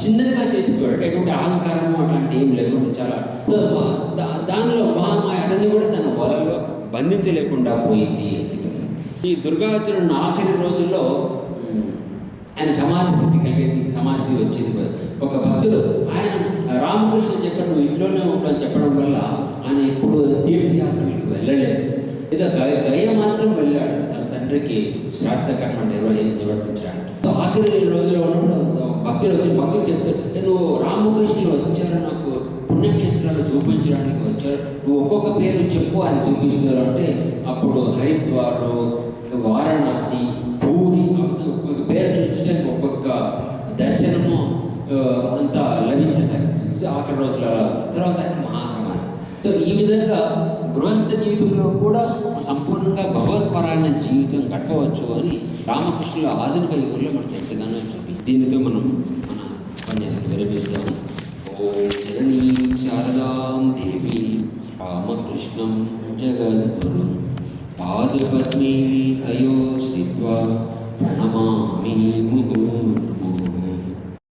చిన్నదిగా చేసిపోయాడు. ఎటువంటి అహంకారము అట్లాంటి ఏం లేకుండా చాలా దానిలో మహామాయ అతన్ని కూడా తన వలలో బంధించలేకుండా పోయింది అని చెప్పి. ఈ దుర్గాచరణ ఆఖరి రోజుల్లో ఆయన సమాధి స్థితి కలిగింది, సమాధి వచ్చింది. ఒక భక్తుడు ఆయన రామకృష్ణ చెప్పాడు నువ్వు ఇంట్లోనే ఉంటాను చెప్పడం వల్ల ఆయన ఎప్పుడు తీర్థయాత్రలకు వెళ్ళలేదు. ఏదో గయ మాత్రం వెళ్ళాడు తన తండ్రికి శ్రాద్ధ కర్మ నిర్వర్తించడానికి. ఆఖరి రోజుల్లో ఉన్నప్పుడు భక్తులు చెప్తారు, నువ్వు రామకృష్ణులు వచ్చారు నాకు పుణ్యక్షేత్రాలు చూపించడానికి వచ్చారు, నువ్వు ఒక్కొక్క పేరు చెప్పు అని చూపిస్తారు అంటే అప్పుడు హరిద్వారు, వారణాసి, పూరి ఒక్కొక్క పేరు చూస్తే ఒక్కొక్క దర్శనము అంతా లభించేసరికి ఆఖరి రోజుల తర్వాత మహాసమాధి. సో ఈ విధంగా గృహస్థ జీవితంలో కూడా సంపూర్ణంగా భగవత్పరాయణ జీవితం గడపవచ్చు అని రామకృష్ణుల ఆధునిక యుగంలో మనకు ఎంతగానో చూపింది. దీనితో మనం మన ఉపన్యాసాన్ని విరమిస్తాము. ఓం జననీ శారదాం దేవి రామకృష్ణం జగద్గురు పాదపద్మే తయో స్థిత్వా ప్రణమామి ముహుర్ముహుః.